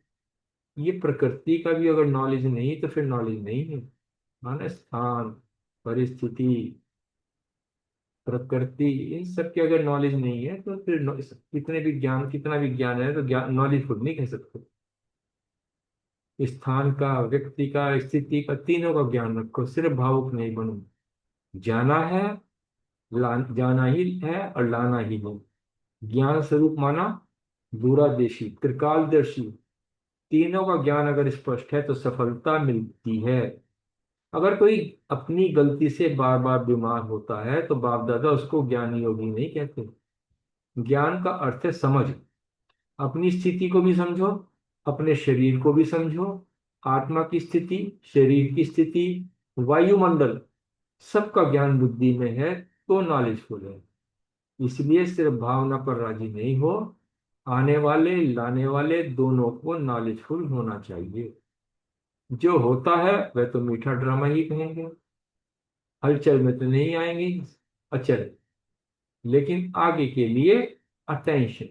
ये प्रकृति का भी अगर नॉलेज नहीं तो फिर नॉलेज नहीं है। माने स्थान, परिस्थिति, प्रकृति, इन सब की अगर नॉलेज नहीं है तो फिर कितने भी ज्ञान, कितना भी ज्ञान है तो ज्ञान नॉलेज खुद नहीं कह सकते। स्थान का, व्यक्ति का, स्थिति का, तीनों का ज्ञान रखो, सिर्फ भावुक नहीं बनो। जाना है, जाना ही है और लाना ही है। ज्ञान स्वरूप माना दूरादेशी त्रिकालदर्शी, तीनों का ज्ञान अगर स्पष्ट है तो सफलता मिलती है। अगर कोई अपनी गलती से बार बार बीमार होता है तो बाप दादा उसको ज्ञानी योगी नहीं कहते। ज्ञान का अर्थ है समझ, अपनी स्थिति को भी समझो, अपने शरीर को भी समझो, आत्मा की स्थिति, शरीर की स्थिति, वायुमंडल, सबका ज्ञान बुद्धि में है तो नॉलेजफुल है। इसलिए सिर्फ भावना पर राजी नहीं हो, आने वाले लाने वाले दोनों को नॉलेजफुल होना चाहिए। जो होता है वह तो मीठा ड्रामा ही कहेंगे, हलचल में तो नहीं आएंगे, अचल, लेकिन आगे के लिए अटेंशन।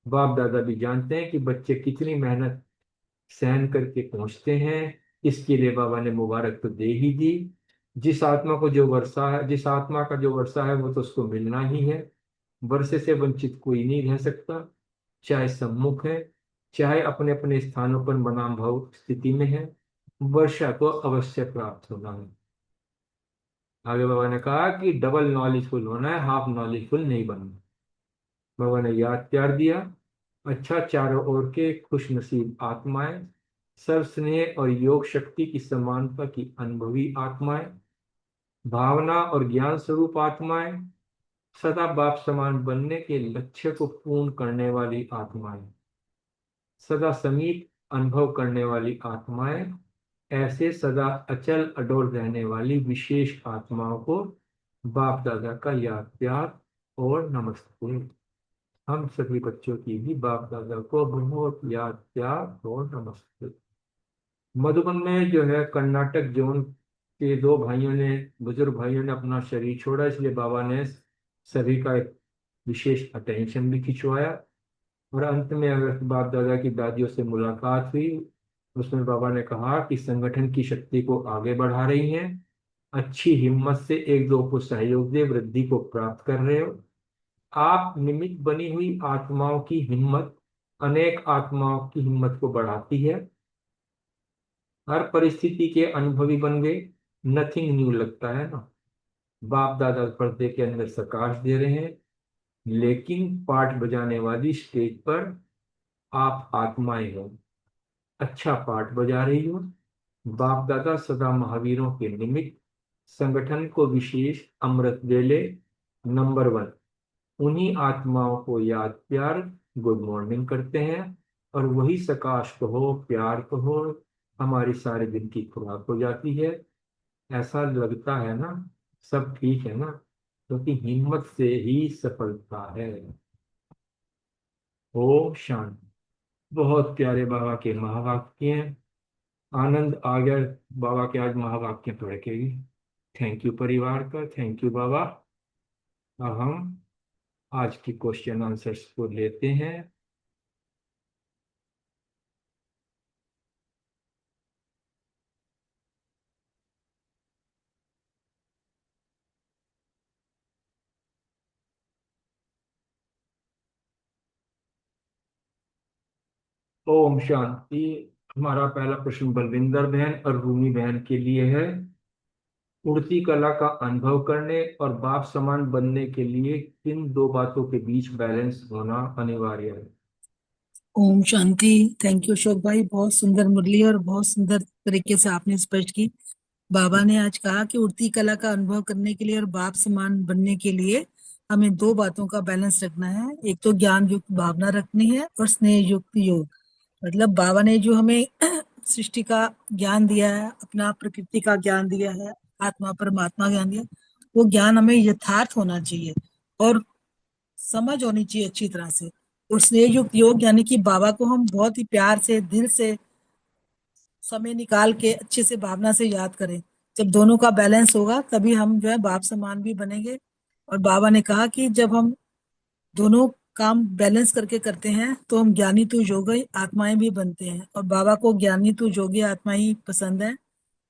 बाप दादा भी जानते हैं कि बच्चे कितनी मेहनत सहन करके पहुंचते हैं, इसके लिए बाबा ने मुबारक तो दे ही दी, जिस आत्मा का जो वर्षा है वो तो उसको मिलना ही है। वर्षे से वंचित कोई नहीं रह सकता, चाहे सम्मुख है, चाहे अपने अपने स्थानों पर बनाम भाव स्थिति में है, वर्षा को अवश्य प्राप्त होना है। आगे बाबा ने कहा कि डबल नॉलेजफुल होना है, हाफ नॉलेजफुल नहीं बनना। बाबा ने याद प्यार दिया। अच्छा, चारों ओर के खुश नसीब आत्माएं, सर्व स्नेह और योग शक्ति की समानता की अनुभवी आत्माएं, भावना और ज्ञान स्वरूप आत्माएं, सदा बाप समान बनने के लक्ष्य को पूर्ण करने वाली आत्माएं, सदा समीप अनुभव करने वाली आत्माएं, ऐसे सदा अचल अडोल रहने वाली विशेष आत्माओं को बाप दादा का याद प्यार और नमस्ते। हम सभी बच्चों की भी बाप दादा को बहुत याद प्यार और नमस्ते। मधुबन में जो है कर्नाटक जोन के दो भाइयों ने, बुजुर्ग भाइयों ने अपना शरीर छोड़ा, इसलिए बाबा ने सभी का एक विशेष अटेंशन भी खिंचवाया। और अंत में अगर बाप दादा की दादियों से मुलाकात हुई, उसमें बाबा ने कहा कि संगठन की शक्ति को आगे बढ़ा रही हैं, अच्छी हिम्मत से एक दो को सहयोग दे, वृद्धि को प्राप्त कर रहे हो। आप निमित्त बनी हुई आत्माओं की हिम्मत अनेक आत्माओं की हिम्मत को बढ़ाती है। हर परिस्थिति के अनुभवी बन गए, नथिंग न्यू लगता है ना। बाप दादा पर्दे के अंदर प्रकाश दे रहे हैं, लेकिन पाठ बजाने वाली स्टेज पर आप आत्माएं हो, अच्छा पाठ बजा रही हो। बाप दादा सदा महावीरों के निमित्त संगठन को विशेष अमृत वेले नंबर 1 उन्हीं आत्माओं को याद प्यार गुड मॉर्निंग करते हैं, और वही सकाश कहो, प्यार कहो, हमारी सारे दिन की खुराक हो जाती है। ऐसा लगता है ना, सब ठीक है ना, क्योंकि हिम्मत से ही सफलता है। ओम शांति। बहुत प्यारे बाबा के महावाक्य हैं। आनंद आ गया बाबा के आज महावाक्य पढ़ के ही। थैंक यू परिवार का, थैंक यू बाबा। अब हम आज की क्वेश्चन आंसर्स को लेते हैं। ओम शांति। हमारा पहला प्रश्न बलविंदर बहन और रूमी बहन के लिए है। उड़ती कला का अनुभव करने और बाप समान बनने के लिए किन दो बातों के बीच बैलेंस होना अनिवार्य है? ओम शांति। थैंक यू अशोक भाई, बहुत सुंदर मुरली और बहुत सुंदर तरीके से आपने स्पष्ट की। बाबा ने आज कहा कि उड़ती कला का अनुभव करने के लिए और बाप समान बनने के लिए हमें दो बातों का बैलेंस रखना है। एक तो ज्ञान युक्त भावना रखनी है और स्नेह युक्त योग। मतलब बाबा ने जो हमें सृष्टि का ज्ञान दिया है, अपना प्रकृति का ज्ञान दिया है, आत्मा परमात्मा ज्ञान दिया, वो ज्ञान हमें यथार्थ होना चाहिए और समझ होनी चाहिए अच्छी तरह से। और स्नेह युक्त योग यानी कि बाबा को हम बहुत ही प्यार से, दिल से समय निकाल के अच्छे से भावना से याद करें। जब दोनों का बैलेंस होगा तभी हम जो है बाप समान भी बनेंगे। और बाबा ने कहा कि जब हम दोनों काम बैलेंस करके करते हैं तो हम ज्ञानी तो योगी आत्माएं भी बनते हैं। और बाबा को ज्ञानी तो योगी आत्मा ही पसंद है।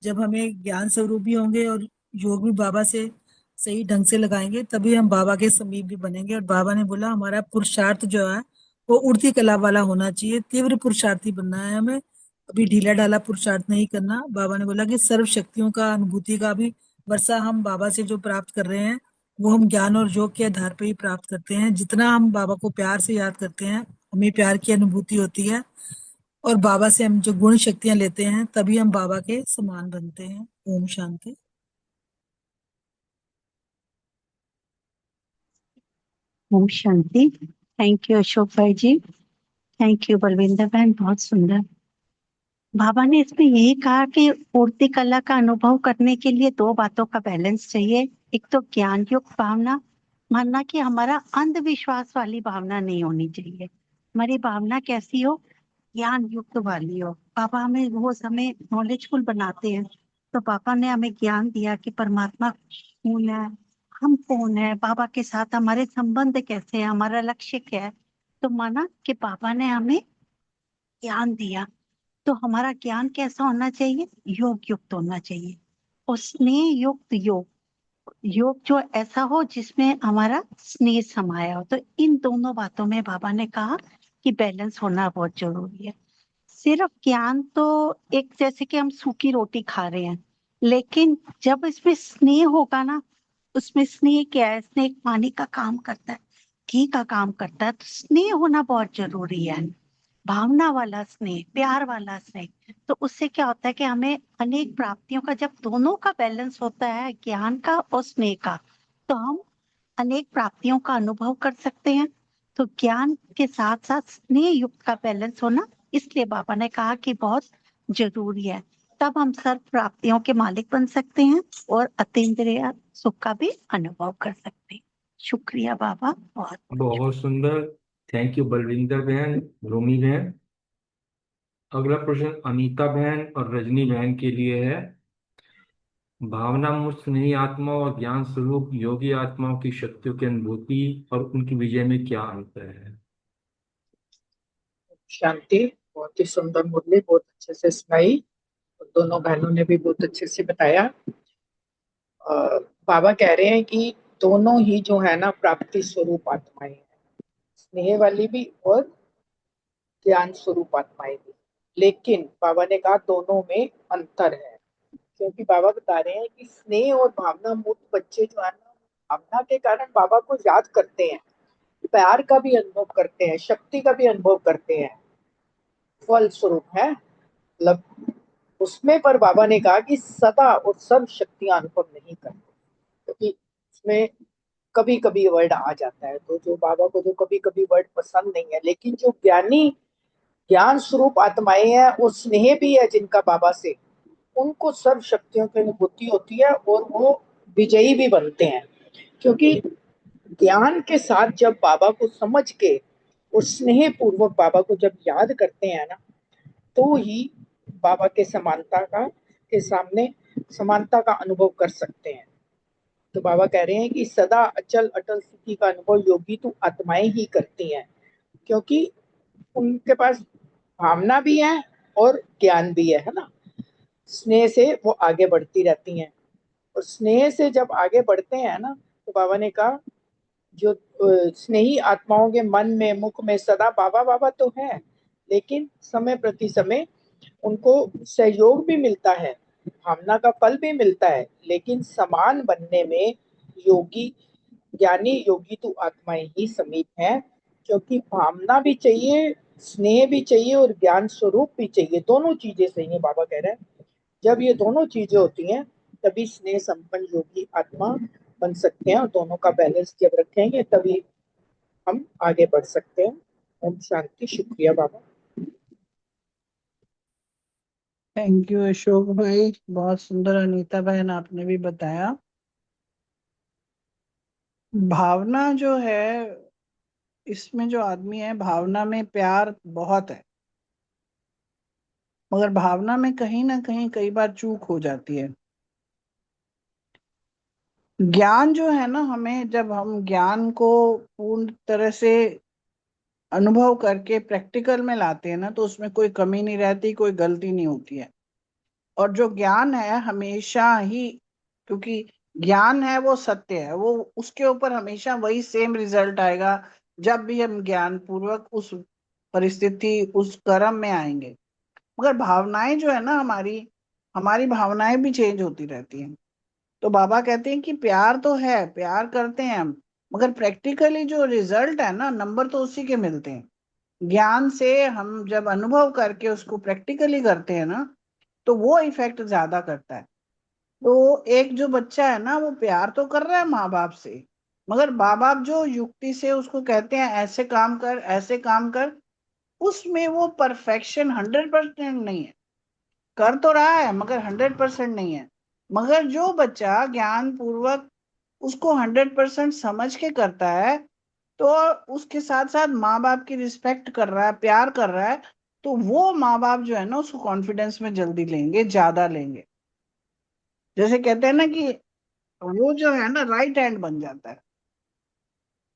जब हमें ज्ञान स्वरूप भी होंगे और योग भी बाबा से सही ढंग से लगाएंगे तभी हम बाबा के समीप भी बनेंगे। और बाबा ने बोला हमारा पुरुषार्थ जो है वो उड़ती कला वाला होना चाहिए, तीव्र पुरुषार्थी बनना है हमें, अभी ढीला ढाला पुरुषार्थ नहीं करना। बाबा ने बोला कि सर्व शक्तियों का अनुभूति का भी वर्षा हम बाबा से जो प्राप्त कर रहे हैं वो हम ज्ञान और योग के आधार पर ही प्राप्त करते हैं। जितना हम बाबा को प्यार से याद करते हैं हमें प्यार की अनुभूति होती है, और बाबा से हम जो गुण शक्तियां लेते हैं तभी हम बाबा के समान बनते हैं। ओम शांति। ओम शांति। थैंक यू अशोक भाई जी, थैंक यू बलविंदर बहन, बहुत सुंदर। बाबा ने इसमें यही कहा कि उड़ती कला का अनुभव करने के लिए दो बातों का बैलेंस चाहिए। एक तो ज्ञान युक्त भावना, मानना कि हमारा अंधविश्वास वाली भावना नहीं होनी चाहिए। हमारी भावना कैसी हो? ज्ञान युक्त वाली हो। पापा हमें रोज हमें नॉलेजफुल बनाते हैं। तो पापा ने हमें ज्ञान दिया कि परमात्मा कौन है, हम कौन है, बाबा के साथ हमारे संबंध कैसे है, हमारा लक्ष्य क्या है। तो माना कि पापा ने हमें ज्ञान दिया, तो हमारा ज्ञान कैसा होना चाहिए? योग युक्त होना चाहिए। और स्नेह युक्त योग, योग जो ऐसा हो जिसमें हमारा स्नेह समाया हो। तो इन दोनों बातों में बाबा ने कहा कि बैलेंस होना बहुत जरूरी है। सिर्फ ज्ञान तो एक जैसे कि हम सूखी रोटी खा रहे हैं, लेकिन जब इसमें स्नेह होगा ना, उसमें स्नेह क्या है, स्नेह पानी का काम करता है, घी का काम करता है। तो स्नेह होना बहुत जरूरी है, भावना वाला स्नेह, प्यार वाला स्नेह। तो उससे क्या होता है कि हमें अनेक प्राप्तियों का, जब दोनों का बैलेंस होता है, ज्ञान का और स्नेह का, तो हम अनेक प्राप्तियों का अनुभव कर सकते हैं। तो ज्ञान के साथ साथ स्नेह युक्त का बैलेंस होना, इसलिए बाबा ने कहा कि बहुत जरूरी है। तब हम सर्व प्राप्तियों के मालिक बन सकते हैं और अतीन्द्रिय सुख का भी अनुभव कर सकते हैं। शुक्रिया बाबा, बहुत बहुत सुंदर। थैंक यू बलविंदर बहन, रोमी बहन। अगला प्रश्न अनीता बहन और रजनी बहन के लिए है। भावना मुक्त स्नेही आत्मा और ज्ञान स्वरूप योगी आत्माओं की शक्तियों की अनुभूति और उनकी विजय में क्या अंतर है? शांति। बहुत ही सुंदर मुरली, बहुत अच्छे से सुनाई और दोनों बहनों ने भी बहुत अच्छे से बताया। बाबा कह रहे हैं कि दोनों ही जो है ना प्राप्ति स्वरूप आत्माएं हैं, स्नेह वाली भी और ज्ञान स्वरूप आत्माएं भी। लेकिन बाबा ने कहा दोनों में अंतर है, क्योंकि बाबा बता रहे हैं कि स्नेह और भावना मुक्त बच्चे जो है ना, भावना के कारण बाबा को याद करते हैं, प्यार का भी अनुभव करते हैं, शक्ति का भी अनुभव करते हैं, फल स्वरूप है मतलब उसमें। पर बाबा ने कहा कि सदा और सर्व शक्तियां अनुभव नहीं करते, क्योंकि उसमें कभी कभी वर्ड आ जाता है। तो जो बाबा को जो कभी कभी वर्ड पसंद नहीं है, लेकिन जो ज्ञानी ज्ञान स्वरूप आत्माएं हैं और स्नेह भी है जिनका बाबा से, उनको सर्व शक्तियों की अनुभूति होती है और वो विजयी भी बनते हैं। क्योंकि ज्ञान के साथ जब बाबा को समझ के और स्नेह पूर्वक बाबा को जब याद करते हैं ना, तो ही बाबा के समानता का के सामने समानता का अनुभव कर सकते हैं। तो बाबा कह रहे हैं कि सदा अचल अटल स्थिति का अनुभव योगी तो आत्माएं ही करती हैं, क्योंकि उनके पास भावना भी है और ज्ञान भी है ना। स्नेह से वो आगे बढ़ती रहती हैं, और स्नेह से जब आगे बढ़ते हैं ना, तो बाबा ने कहा जो स्नेही आत्माओं के मन में मुख में सदा बाबा बाबा तो है, लेकिन समय प्रति समय उनको सहयोग भी मिलता है, भावना का फल भी मिलता है, लेकिन समान बनने में योगी ज्ञानी योगी तो आत्माएं ही समीप हैं। क्योंकि भावना भी चाहिए, स्नेह भी चाहिए और ज्ञान स्वरूप भी चाहिए, दोनों चीजें चाहिए। बाबा कह रहे हैं जब ये दोनों चीजें होती हैं, तभी स्नेह संपन्न योगी आत्मा बन सकते हैं, और दोनों का बैलेंस जब रखेंगे तभी हम आगे बढ़ सकते हैं। ओम शांति। शुक्रिया बाबा। थैंक यू अशोक भाई, बहुत सुंदर अनीता बहन आपने भी बताया। भावना जो है, इसमें जो आदमी है, भावना में प्यार बहुत है, मगर भावना में कहीं ना कहीं कई बार चूक हो जाती है। ज्ञान जो है ना, हमें जब हम ज्ञान को पूर्ण तरह से अनुभव करके प्रैक्टिकल में लाते हैं ना, तो उसमें कोई कमी नहीं रहती, कोई गलती नहीं होती है। और जो ज्ञान है हमेशा ही, क्योंकि ज्ञान है वो सत्य है, वो उसके ऊपर हमेशा वही सेम रिजल्ट आएगा जब भी हम ज्ञान पूर्वक उस परिस्थिति उस कर्म में आएंगे। मगर भावनाएं जो है ना, हमारी हमारी भावनाएं भी चेंज होती रहती हैं। तो बाबा कहते हैं कि प्यार तो है, प्यार करते हैं हम, मगर प्रैक्टिकली जो रिजल्ट है ना, नंबर तो उसी के मिलते हैं। ज्ञान से हम जब अनुभव करके उसको प्रैक्टिकली करते हैं ना, तो वो इफेक्ट ज्यादा करता है। तो एक जो बच्चा है ना, वो प्यार तो कर रहा है माँ बाप से, मगर माँ बाप जो युक्ति से उसको कहते हैं ऐसे काम कर ऐसे काम कर, उसमें वो परफेक्शन 100% नहीं है। कर तो रहा है मगर 100% नहीं है। मगर जो बच्चा ज्ञान पूर्वक उसको 100% समझ के करता है, तो उसके साथ साथ माँ बाप की रिस्पेक्ट कर रहा है, प्यार कर रहा है, तो वो माँ बाप जो है ना, उसको कॉन्फिडेंस में जल्दी लेंगे, ज्यादा लेंगे। जैसे कहते हैं ना कि वो जो है ना राइट हैंड बन जाता है।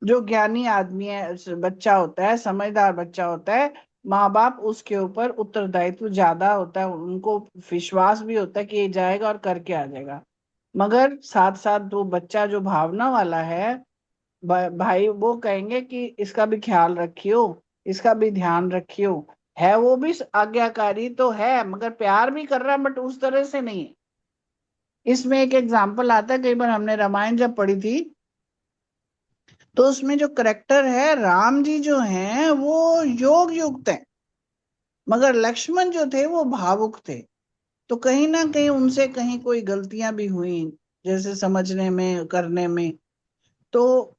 जो ज्ञानी आदमी है, बच्चा होता है, समझदार बच्चा होता है, माँ बाप उसके ऊपर उत्तरदायित्व ज्यादा होता है, उनको विश्वास भी होता है कि ये जाएगा और करके आ जाएगा। मगर साथ साथ वो बच्चा जो भावना वाला है, भाई वो कहेंगे कि इसका भी ख्याल रखियो, इसका भी ध्यान रखियो। है वो भी आज्ञाकारी तो है, मगर प्यार भी कर रहा है, बट उस तरह से नहीं है। इसमें एक एग्जाम्पल आता है, कई बार हमने रामायण जब पढ़ी थी तो उसमें जो करेक्टर है राम जी जो हैं वो योग युक्त हैं, मगर लक्ष्मण जो थे वो भावुक थे। तो कहीं ना कहीं उनसे कहीं कोई गलतियां भी हुई, जैसे समझने में करने में। तो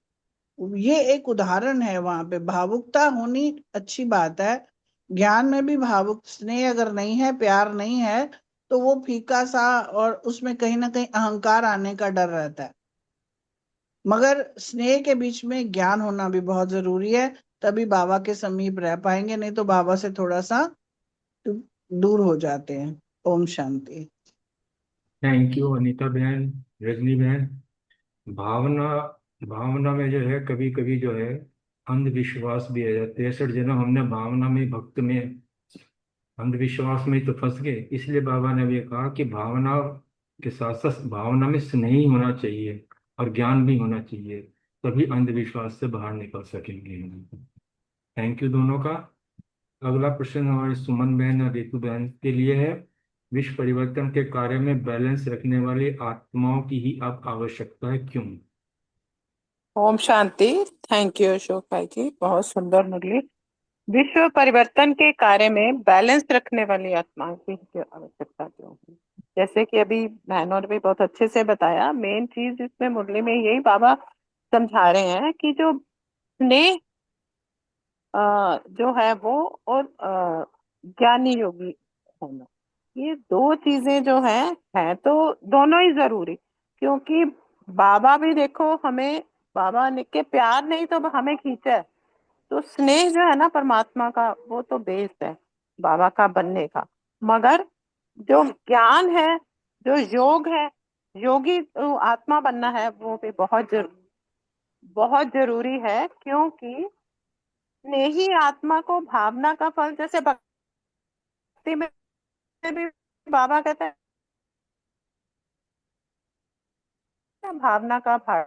ये एक उदाहरण है, वहां पे भावुकता होनी अच्छी बात है। ज्ञान में भी भावुक स्नेह अगर नहीं है, प्यार नहीं है, तो वो फीका सा, और उसमें कहीं ना कहीं अहंकार आने का डर रहता है। मगर स्नेह के बीच में ज्ञान होना भी बहुत जरूरी है, तभी बाबा के समीप रह पाएंगे, नहीं तो बाबा से थोड़ा सा दूर हो जाते हैं। ओम शांति। थैंक यू अनीता बहन, रजनी बहन। भावना भावना में जो है कभी कभी जो है अंधविश्वास भी आ जाते हैं। 63 जन्म हमने भावना में, भक्त में, अंधविश्वास में ही तो फंस गए। इसलिए बाबा ने भी कहा कि भावना के साथ साथ भावना में स्नेही होना चाहिए और ज्ञान भी होना चाहिए, तभी अंधविश्वास से बाहर निकल सकेंगे। थैंक यू दोनों का। अगला प्रश्न हमारे सुमन बहन और रितु बहन के लिए है। विश्व परिवर्तन के कार्य में बैलेंस रखने वाली आत्माओं की ही अब आवश्यकता है, क्यों? ओम शांति। थैंक यू अशोक भाई जी, बहुत सुंदर मुरली। विश्व परिवर्तन के कार्य में बैलेंस रखने वाली आत्माओं की आवश्यकता क्यों है? जैसे कि अभी बहनों ने भी बहुत अच्छे से बताया, मेन चीज इसमें मुरली में यही बाबा समझा रहे हैं कि जो स्नेह जो है वो, और ज्ञानी योगी होना, ये दो चीजें जो हैं तो दोनों ही जरूरी। क्योंकि बाबा भी देखो हमें, बाबा ने के प्यार नहीं तो हमें खींचा है। तो स्नेह जो है ना परमात्मा का, वो तो बेस है बाबा का बनने का। मगर जो ज्ञान है, जो योग है, योगी आत्मा बनना है, वो भी बहुत जरूरी है। क्योंकि स्नेही आत्मा को भावना का फल, जैसे भक्ति में भी बाबा कहते हैं भावना का भाव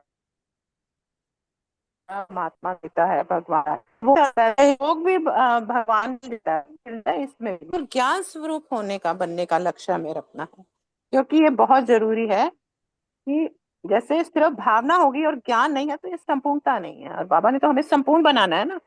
परमात्मा देता है, भगवान वो योग भी भगवान देता है। इसमें भी ज्ञान स्वरूप होने का, बनने का लक्ष्य हमें रखना है। क्योंकि ये बहुत जरूरी है कि जैसे सिर्फ भावना होगी और ज्ञान नहीं है तो ये संपूर्णता नहीं है। और बाबा ने तो हमें संपूर्ण बनाना है ना,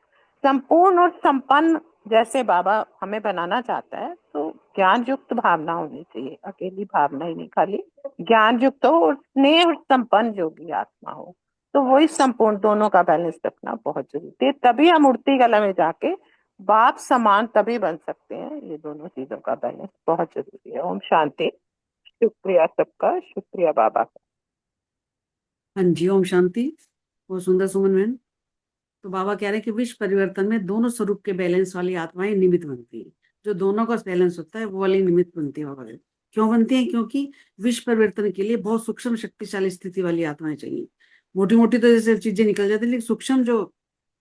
संपूर्ण और संपन्न जैसे बाबा हमें बनाना चाहता है। तो ज्ञान युक्त भावना होनी चाहिए, अकेली भावना ही नहीं, खाली ज्ञान युक्त हो और स्नेह और संपन्न योगी आत्मा हो। तो वही संपूर्ण, दोनों का बैलेंस रखना बहुत जरूरी है। तभी हम उड़ती कला में जाके बाप समान तभी बन सकते हैं। ये दोनों चीजों का बैलेंस बहुत जरूरी है। ओम शांति। शुक्रिया सबका, शुक्रिया बाबा का। हाँ जी, ओम शांति। बहुत सुंदर सुमन बहन। तो बाबा कह रहे हैं कि विश्व परिवर्तन में दोनों स्वरूप के बैलेंस वाली आत्माएं निमित्त बनती है। जो दोनों का बैलेंस होता है वो वाली निमित्त बनती है बाबा कहते हैं। क्यों बनती है? क्योंकि विश्व परिवर्तन के लिए बहुत सूक्ष्म शक्तिशाली स्थिति वाली आत्माएं चाहिए। मोटी मोटी तो जैसे चीजें निकल जाती है, लेकिन सूक्ष्म जो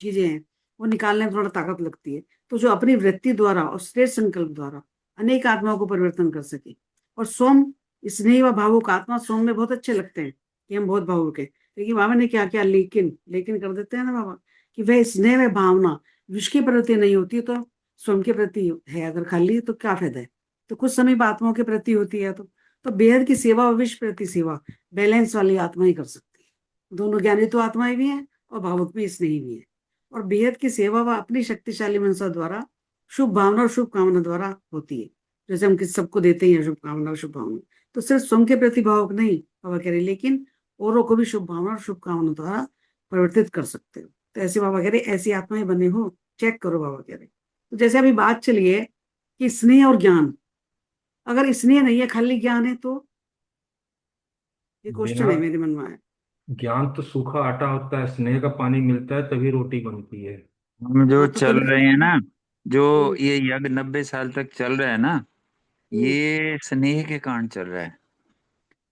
चीजें हैं वो निकालने में थोड़ा ताकत लगती है। तो जो अपनी वृत्ति द्वारा और श्रेष्ठ संकल्प द्वारा अनेक आत्माओं को परिवर्तन कर सके। और सोम, स्नेही व भावुक आत्मा सोम में बहुत अच्छे लगते हैं कि हम बहुत भावुक है। लेकिन बाबा ने क्या क्या लेकिन लेकिन कर देते हैं ना बाबा, कि वह स्नेह में भावना विश्व के प्रति नहीं होती तो स्वयं के प्रति है। अगर खाली तो क्या फायदा है? तो कुछ समय आत्माओं के प्रति होती है। तो बेहद की सेवा और विश्व प्रति सेवा बैलेंस वाली आत्मा ही कर सकती है। दोनों ज्ञानी तो आत्माएं भी हैं और भावुक भी, स्नेही भी है। और बेहद की सेवा वह अपनी शक्तिशाली मनसा द्वारा, शुभ भावना और शुभ कामना द्वारा होती है। जैसे हम किसी सबको देते हैं शुभ कामना और शुभ भावना, तो सिर्फ स्वयं के प्रति भावुक नहीं बाबा कह रहे, लेकिन औरों को भी शुभ भावना और शुभ कामना द्वारा परिवर्तित कर सकते हो। तो ऐसे बाबा कह रहे ऐसी आत्माएं बने हो, चेक करो बाबा कह रहे। तो जैसे अभी बात चली है कि स्नेह और ज्ञान, अगर स्नेह नहीं है खाली ज्ञान है तो ये क्वेश्चन बिना है मेरे मन में आया। ज्ञान तो सूखा आटा होता है, स्नेह का पानी मिलता है तभी रोटी बनती है। हम जो हाँ तो चल तभी रहे हैं ना, जो हम्म, ये यज्ञ 90 साल तक चल रहा है ना, हम्म, ये स्नेह के कारण चल रहा है।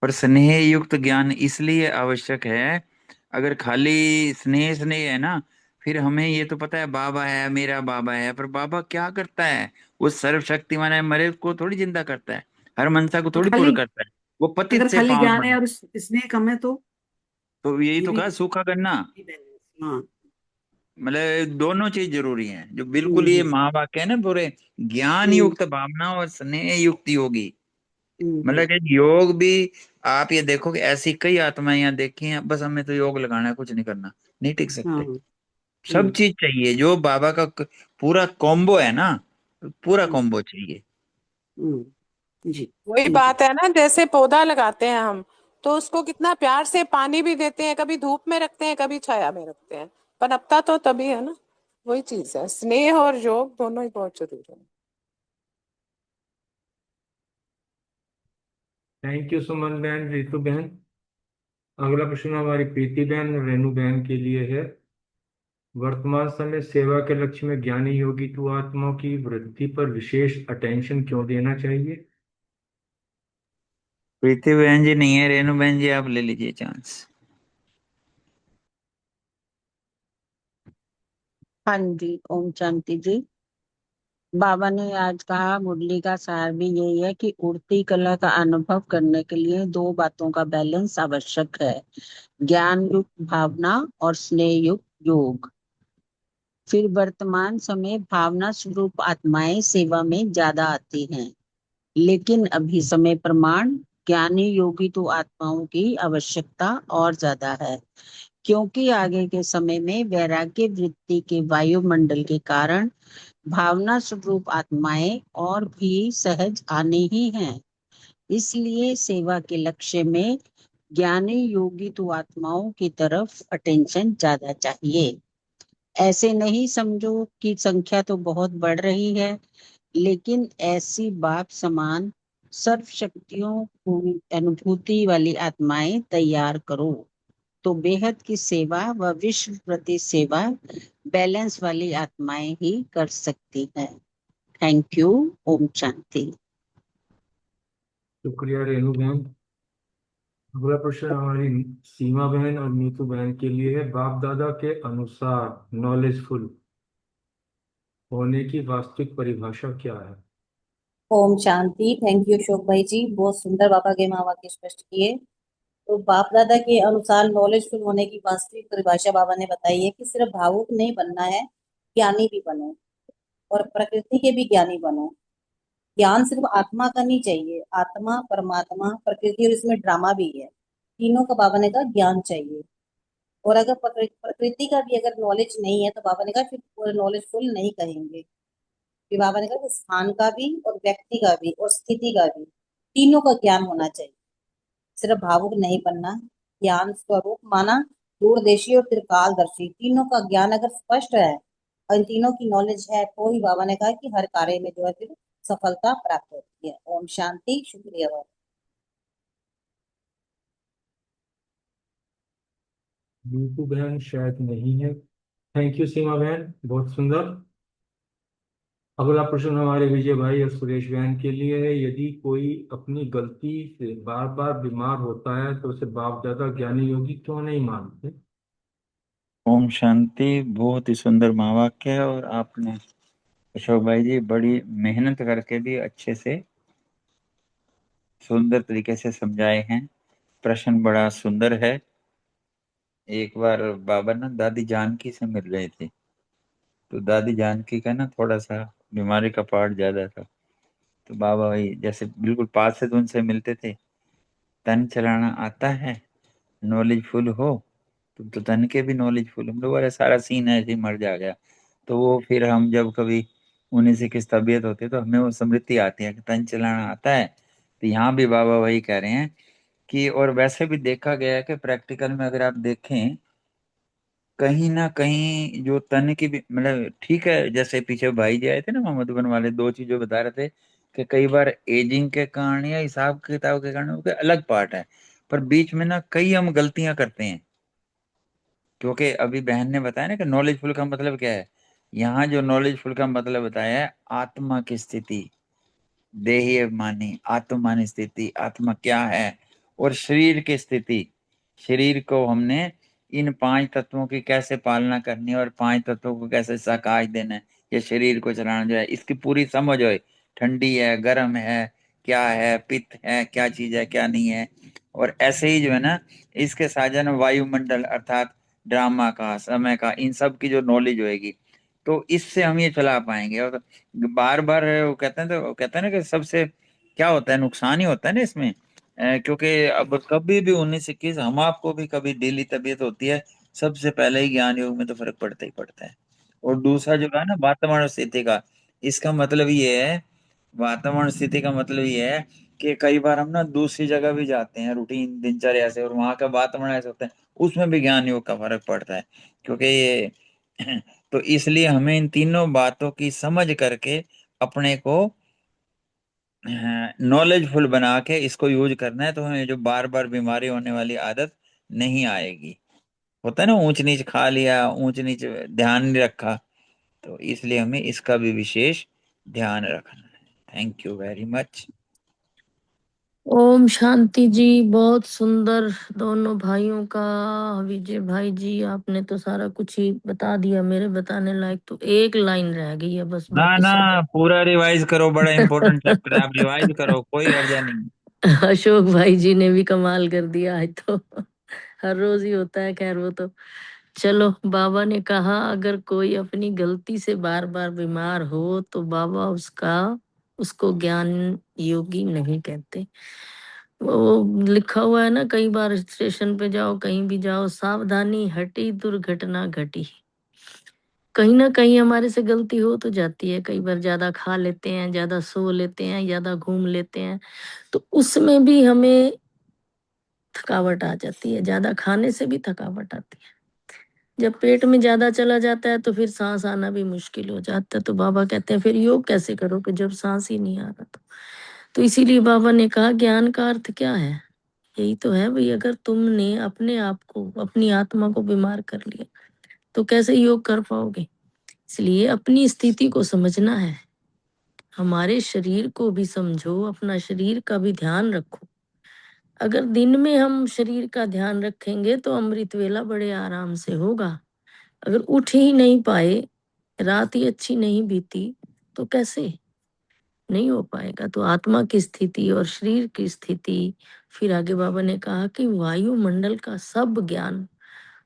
पर स्नेह युक्त ज्ञान इसलिए आवश्यक है। अगर खाली स्नेह स्नेह है ना, फिर हमें ये तो पता है बाबा है, मेरा बाबा है, पर बाबा क्या करता है? वो सर्वशक्तिमान है, मरे को थोड़ी जिंदा करता है, हर मनसा को तो थोड़ी पूरा खाली, करता है। वो पतित अगर से खाली पावन ज्ञान है बना, और स्नेह कम है तो यही ये तो भी कहा सूखा करना। हाँ। मतलब दोनों चीज जरूरी है, जो बिल्कुल ये हम्म महावाक्य है ना पूरे, ज्ञान हम्म युक्त भावना और स्नेह युक्त योगी। हम्म मतलब कि योग भी, आप ये देखो कि ऐसी कई आत्माएं यहाँ देखी हैं, बस हमें तो योग लगाना है, कुछ नहीं करना, नहीं टिक हाँ। सकते। सब चीज चाहिए, जो बाबा का पूरा कॉम्बो है ना, पूरा हम्म कॉम्बो चाहिए। जी वही थैंक यू। बात है ना, जैसे पौधा लगाते हैं हम, तो उसको कितना प्यार से पानी भी देते हैं, कभी धूप में रखते हैं, कभी छाया में रखते हैं, पनपता तो तभी है ना। वही चीज है, स्नेह और योग दोनों ही बहुत जरूरी है। थैंक यू सुमन बहन, रितु बहन। अगला प्रश्न हमारी प्रीति बहन और रेणु बहन के लिए है। वर्तमान समय सेवा के लक्ष्य में ज्ञानी योगी तो आत्माओं की वृद्धि पर विशेष अटेंशन क्यों देना चाहिए? प्रीति बहन जी नहीं है, रेणु बहन जी आप ले लीजिए चांस। हाँ जी, ओम शांति जी। बाबा ने आज कहा, मुरली का सार भी यही है कि उड़ती कला का अनुभव करने के लिए दो बातों का बैलेंस आवश्यक है, ज्ञान युक्त भावना और स्नेह युक्त योग। फिर वर्तमान समय भावना स्वरूप आत्माएं सेवा में ज्यादा आती हैं, लेकिन अभी समय प्रमाण ज्ञानी योगी तो आत्माओं की आवश्यकता और ज्यादा है, क्योंकि आगे के समय में वैराग्य वृत्ति के वायुमंडल के कारण भावना स्वरूप आत्माएं और भी सहज आने ही हैं। इसलिए सेवा के लक्ष्य में ज्ञानी योगी तो आत्माओं की तरफ अटेंशन ज्यादा चाहिए। ऐसे नहीं समझो कि संख्या तो बहुत बढ़ रही है, लेकिन ऐसी बाप समान सर्व शक्तियों की अनुभूति वाली आत्माएं तैयार करो, तो बेहद की सेवा व विश्व प्रति सेवा बैलेंस वाली आत्माएं ही कर सकती हैं। Thank you. ओम शांति। शुक्रिया रेणु बहन। अगला प्रश्न हमारी सीमा बहन और नीतू बहन के लिए है। बाप दादा के अनुसार नॉलेजफुल होने की वास्तविक परिभाषा क्या है? ओम शांति। थैंक यू अशोक भाई जी, बहुत सुंदर बाबा के महावाक्य स्पष्ट किए। तो बाप दादा के अनुसार नॉलेजफुल होने की वास्तविक परिभाषा बाबा ने बताई है कि सिर्फ भावुक नहीं बनना है, ज्ञानी भी बनो और प्रकृति के भी ज्ञानी बनो। ज्ञान सिर्फ आत्मा का नहीं चाहिए, आत्मा, परमात्मा, प्रकृति और इसमें ड्रामा भी है, तीनों का बाबा ने कहा ज्ञान चाहिए। और अगर प्रकृति का भी अगर नॉलेज नहीं है तो बाबा ने कहा फिर नॉलेजफुल नहीं कहेंगे। फिर बाबा ने कहा कि स्थान का भी और व्यक्ति का भी और स्थिति का भी, तीनों का ज्ञान होना चाहिए, सिर्फ भावुक नहीं बनना। ज्ञान स्वरूप माना दूरदेशी और त्रिकालदर्शी, तीनों का ज्ञान अगर स्पष्ट है और इन तीनों की नॉलेज है, तो ही बाबा ने कहा कि हर कार्य में जो है फिर सफलता प्राप्त होती है। ओम शांति। शुक्रिया बाबा। नीतू बहन शायद नहीं है। थैंक यू सीमा बहन, बहुत सुंदर। अगला प्रश्न हमारे विजय भाई और सुरेश बहन के लिए है। यदि कोई अपनी गलती से बार बार बीमार होता है तो उसे बाप दादा ज्ञानी योगी क्यों नहीं मानते? ओम शांति, बहुत ही सुंदर महावाक्य है, और आपने अशोक भाई जी बड़ी मेहनत करके भी अच्छे से सुंदर तरीके से समझाए हैं। प्रश्न बड़ा सुंदर है। एक बार बाबा ना दादी जानकी से मिल रहे थे, तो दादी जानकी का ना थोड़ा सा बीमारी का पार्ट ज्यादा था। तो बाबा भाई जैसे बिल्कुल पास से तो उनसे मिलते थे, तन चलाना आता है, नॉलेजफुल हो, तुम तो तन के भी नॉलेजफुल, हम लोग वाला सारा सीन ऐसे ही मर जा गया। तो वो फिर हम जब कभी उन्हीं से किस तबीयत होती है तो हमें वो स्मृति आती है कि तन चलाना आता है। तो यहाँ भी बाबा वही कह रहे हैं कि, और वैसे भी देखा गया है कि प्रैक्टिकल में अगर आप देखें, कहीं ना कहीं जो तन की भी मतलब ठीक है, जैसे पीछे भाई जी आए थे ना मधुबन वाले, दो चीजों बता रहे थे कि कई बार एजिंग के कारण या हिसाब किताब के कारण उसके अलग पार्ट है, पर बीच में ना कई हम गलतियां करते हैं। क्योंकि अभी बहन ने बताया ना कि नॉलेजफुल का मतलब क्या है, यहाँ जो नॉलेजफुल का मतलब बताया है, आत्मा की स्थिति, देही अभिमानी आत्मानी स्थिति, आत्मा क्या है, और शरीर की स्थिति, शरीर को हमने इन 5 तत्वों की कैसे पालना करनी है और 5 तत्वों को कैसे साकाश देना है, या शरीर को चलाना जो है, इसकी पूरी समझ हो। ठंडी है, गर्म है, क्या है, पित्त है, क्या चीज है, क्या नहीं है। और ऐसे ही जो है ना, इसके साजन वायुमंडल अर्थात ड्रामा का, समय का, इन सब की जो नॉलेज होएगी, तो इससे हम ये चला पाएंगे। और बार बार वो कहते हैं, तो कहते हैं ना कि सबसे क्या होता है, नुकसान ही होता है ना इसमें। क्योंकि अब कभी भी 19-21 हम आपको भी कभी डेली तबीयत होती है, सबसे पहले ही ज्ञान योग में तो फर्क पड़ता ही पड़ता है। और दूसरा जो है ना, वातावरण स्थिति का, इसका मतलब ये है, वातावरण स्थिति का मतलब ये है कि कई बार हम ना दूसरी जगह भी जाते हैं रूटीन दिनचर्या से, और वहां का वातावरण ऐसा होता है, उसमें भी ज्ञान योग का फर्क पड़ता है। क्योंकि ये तो इसलिए हमें इन तीनों बातों की समझ करके अपने को नॉलेजफुल बना के इसको यूज करना है, तो हमें जो बार बार बीमारी होने वाली आदत नहीं आएगी। होता है ना, ऊंच नीच खा लिया, ऊंच नीच ध्यान नहीं रखा, तो इसलिए हमें इसका भी विशेष ध्यान रखना है। Thank you very much. ओम शांति जी। बहुत सुंदर दोनों भाइयों का। विजय भाई जी, आपने तो सारा कुछ ही बता दिया, मेरे बताने लायक तो एक लाइन रह गई है बस, ना बाकी ना, सब पूरा रिवाइज करो, बड़ा इंपॉर्टेंट चैप्टर है, आप रिवाइज करो, कोई हर्जा नहीं। अशोक भाई जी ने भी कमाल कर दिया है तो हर रोज ही होता है, खैर वो तो चलो। बाबा ने कहा अगर कोई अपनी गलती से बार बार बीमार हो तो बाबा उसको ज्ञान योगी नहीं कहते। वो लिखा हुआ है ना, कई बार स्टेशन पे जाओ, कहीं भी जाओ, सावधानी हटी दुर्घटना घटी। कहीं ना कहीं हमारे से गलती हो तो जाती है, कई बार ज्यादा खा लेते हैं, ज्यादा सो लेते हैं, ज्यादा घूम लेते हैं, तो उसमें भी हमें थकावट आ जाती है। ज्यादा खाने से भी थकावट आती है। जब पेट में ज्यादा चला जाता है तो फिर सांस आना भी मुश्किल हो जाता है। तो बाबा कहते हैं फिर योग कैसे करो कि जब सांस ही नहीं आ रहा। तो इसीलिए बाबा ने कहा ज्ञान का अर्थ क्या है, यही तो है भाई। अगर तुमने अपने आप को, अपनी आत्मा को बीमार कर लिया तो कैसे योग कर पाओगे। इसलिए अपनी स्थिति को समझना है, हमारे शरीर को भी समझो, अपना शरीर का भी ध्यान रखो। अगर दिन में हम शरीर का ध्यान रखेंगे तो अमृत वेला बड़े आराम से होगा। अगर उठ ही नहीं पाए, रात ही अच्छी नहीं बीती, तो कैसे, नहीं हो पाएगा। तो आत्मा की स्थिति और शरीर की स्थिति, फिर आगे बाबा ने कहा कि वायुमंडल का सब ज्ञान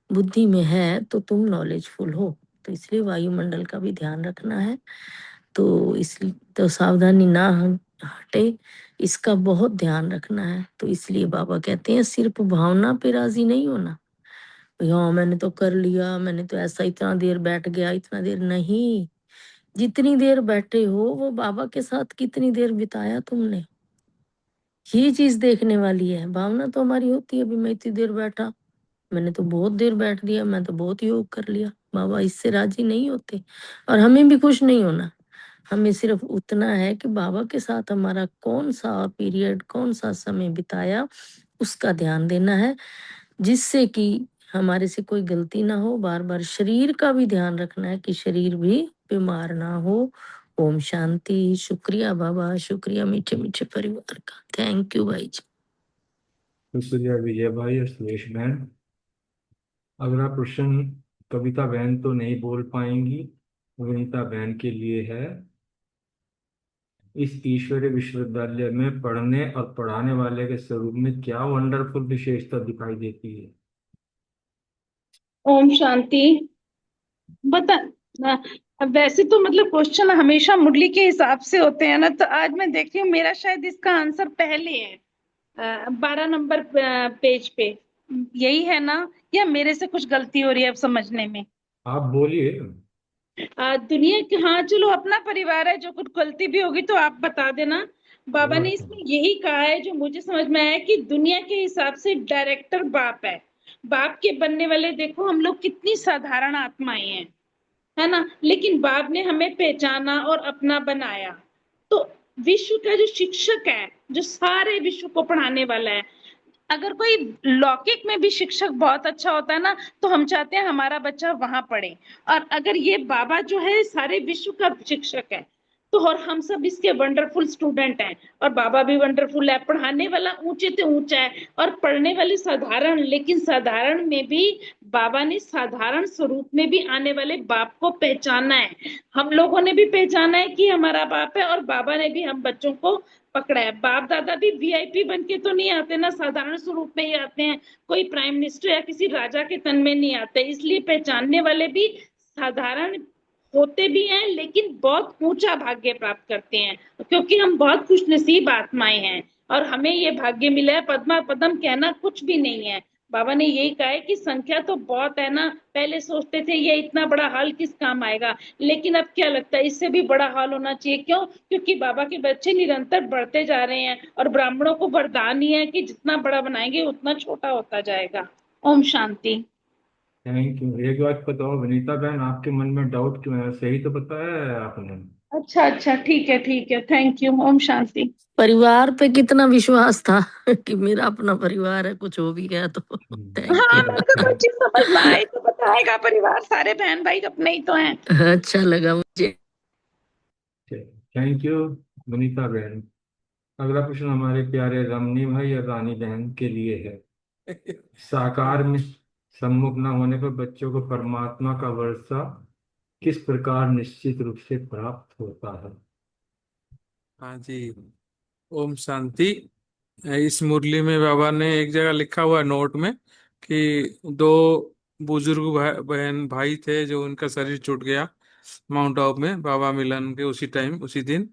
बुद्धि में है तो तुम नॉलेजफुल हो। तो इसलिए वायुमंडल का भी ध्यान रखना है। तो इसलिए तो सावधानी ना हटे, इसका बहुत ध्यान रखना है। तो इसलिए बाबा कहते हैं सिर्फ भावना पे राजी नहीं होना, हाँ मैंने तो कर लिया, मैंने तो ऐसा इतना देर बैठ गया, इतना देर नहीं। जितनी देर बैठे हो वो बाबा के साथ कितनी देर बिताया तुमने, ये चीज देखने वाली है। भावना तो हमारी होती है, अभी मैं इतनी देर बैठा, मैंने तो बहुत देर बैठ दिया, मैं तो बहुत योग कर लिया। बाबा इससे राजी नहीं होते, और हमें भी खुश नहीं होना। हमें सिर्फ उतना है कि बाबा के साथ हमारा कौन सा पीरियड, कौन सा समय बिताया, उसका ध्यान देना है, जिससे कि हमारे से कोई गलती ना हो। बार बार शरीर का भी ध्यान रखना है कि शरीर भी बीमार ना हो। ओम शांति। शुक्रिया बाबा, शुक्रिया मीठे मीठे परिवार का। थैंक यू भाई जी। शुक्रिया विजय भाई और सुरेश बहन। अगला प्रश्न कविता बहन तो नहीं बोल पाएंगी, विनीता बहन के लिए है। इस ईश्वरीय विश्वविद्यालय में पढ़ने और पढ़ाने वाले के स्वरूप में क्या वंडरफुल विशेषता दिखाई देती है। ओम शांति। बता वैसे तो मतलब क्वेश्चन हमेशा मुरली के हिसाब से होते हैं ना, तो आज मैं देखती हूँ मेरा शायद इसका आंसर पहले है, 12 नंबर पेज पे यही है ना, या मेरे से कुछ गलती हो रही है अब समझने में। आप बोलिए। दुनिया के, हाँ चलो अपना परिवार है, जो कुछ गलती भी होगी तो आप बता देना। बाबा ने इसमें यही कहा है जो मुझे समझ में आया कि दुनिया के हिसाब से डायरेक्टर बाप है। बाप के बनने वाले देखो हम लोग कितनी साधारण आत्माएं हैं, है ना, लेकिन बाप ने हमें पहचाना और अपना बनाया। तो विश्व का जो शिक्षक है, जो सारे विश्व को पढ़ाने वाला है, अगर कोई लौकिक में भी शिक्षक बहुत अच्छा होता है ना, तो हम चाहते हैं हमारा बच्चा वहां पढ़े। और अगर ये बाबा जो है सारे विश्व का शिक्षक है, तो और हम सब इसके वंडरफुल स्टूडेंट हैं और बाबा भी वंडरफुल है। पढ़ाने वाला ऊंचे से ऊंचा है और पढ़ने वाली साधारण, लेकिन साधारण में भी बाबा ने साधारण स्वरूप में भी आने वाले बाप को पहचाना है। हम लोगों ने भी पहचाना है कि हमारा बाप है और बाबा ने भी हम बच्चों को पकड़ा है। बाप दादा भी वीआईपी बन के तो नहीं आते ना, साधारण स्वरूप में ही आते हैं। कोई प्राइम मिनिस्टर या किसी राजा के तन में नहीं आते, इसलिए पहचानने वाले भी साधारण होते भी हैं, लेकिन बहुत ऊंचा भाग्य प्राप्त करते हैं, क्योंकि हम बहुत खुशनसीब आत्माएं हैं और हमें ये भाग्य मिला है। पद्मा पदम कहना कुछ भी नहीं है। बाबा ने यही कहा है कि संख्या तो बहुत है ना, पहले सोचते थे ये इतना बड़ा हाल किस काम आएगा, लेकिन अब क्या लगता है इससे भी बड़ा हाल होना चाहिए। क्यों? क्योंकि बाबा के बच्चे निरंतर बढ़ते जा रहे हैं और ब्राह्मणों को वरदान ही है कि जितना बड़ा बनाएंगे उतना छोटा होता जाएगा। ओम शांति। Thank you. एक बात बताओ वनीता बहन, आपके मन में डाउट क्यों है? सही तो बताया है आपने। अच्छा अच्छा, ठीक है, थैंक यू। ओम शांति। परिवार पे कितना विश्वास था कि मेरा अपना परिवार है, कुछ हो भी गया तो थैंक हाँ, यू। मेरे को कोई चीज समझ में आई तो बताएगा। परिवार सारे बहन भाई अपने ही तो हैं। अच्छा लगा मुझे। थैंक यू वनीता बहन। अगला प्रश्न हमारे प्यारे रमनी भाई और रानी बहन के लिए है। साकार में सम्मुख न होने पर बच्चों को परमात्मा का वर्षा किस प्रकार निश्चित रूप से प्राप्त होता है? हाँ जी, ओम शांति। इस मुरली में बाबा ने एक जगह लिखा हुआ है नोट में कि दो बुजुर्ग बहन भाई थे जो उनका शरीर छूट गया माउंट आबू में बाबा मिलन के उसी टाइम उसी दिन।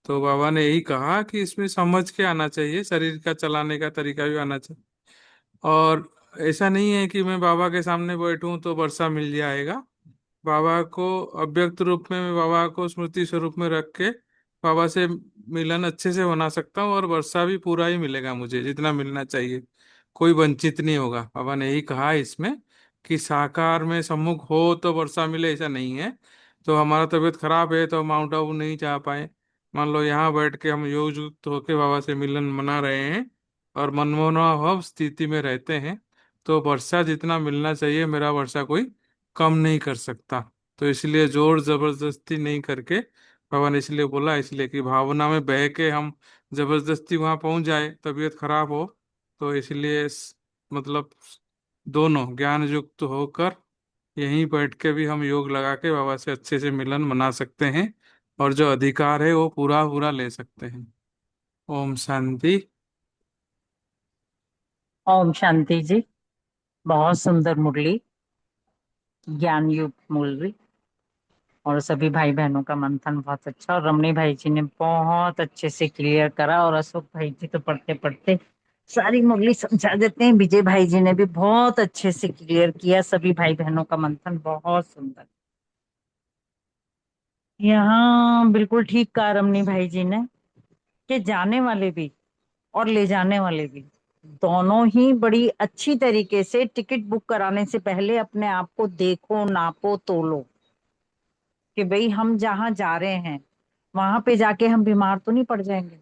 तो बाबा ने यही कहा कि इसमें समझ के आना चाहिए, शरीर का चलाने का तरीका भी आना चाहिए। और ऐसा नहीं है कि मैं बाबा के सामने बैठूं तो वर्षा मिल जाएगा। बाबा को अव्यक्त रूप में मैं बाबा को स्मृति स्वरूप में रख के बाबा से मिलन अच्छे से बना सकता हूँ और वर्षा भी पूरा ही मिलेगा मुझे जितना मिलना चाहिए, कोई वंचित नहीं होगा। बाबा ने यही कहा है इसमें कि साकार में सम्मुख हो तो वर्षा मिले, ऐसा नहीं है। तो हमारा तबीयत खराब है तो माउंट आबू नहीं जा पाए, मान लो यहाँ बैठ के हम योग युक्त होके बाबा से मिलन मना रहे हैं और मनमोहन स्थिति में रहते हैं, तो वर्षा जितना मिलना चाहिए मेरा वर्षा कोई कम नहीं कर सकता। तो इसलिए जोर जबरदस्ती नहीं करके बाबा ने इसलिए बोला, इसलिए कि भावना में बह के हम जबरदस्ती वहां पहुंच जाए तबीयत खराब हो, तो इसलिए मतलब दोनों ज्ञान युक्त होकर यहीं बैठ के भी हम योग लगा के बाबा से अच्छे से मिलन मना सकते हैं और जो अधिकार है वो पूरा पूरा ले सकते हैं। ओम शांति। ओम शांति जी। बहुत सुंदर मुरली, ज्ञान युक्त मुरली, और सभी भाई बहनों का मंथन बहुत अच्छा, और रमणी भाई जी ने बहुत अच्छे से क्लियर करा, और अशोक भाई जी तो पढ़ते पढ़ते सारी मुरली समझा देते हैं। विजय भाई जी ने भी बहुत अच्छे से क्लियर किया। सभी भाई बहनों का मंथन बहुत सुंदर। यहाँ बिल्कुल ठीक कहा रमणी भाई जी ने कि जाने वाले भी और ले जाने वाले भी दोनों ही बड़ी अच्छी तरीके से टिकट बुक कराने से पहले अपने आप को देखो, नापो, तोलो कि भाई हम जहाँ जा रहे हैं वहां पे जाके हम बीमार तो नहीं पड़ जाएंगे,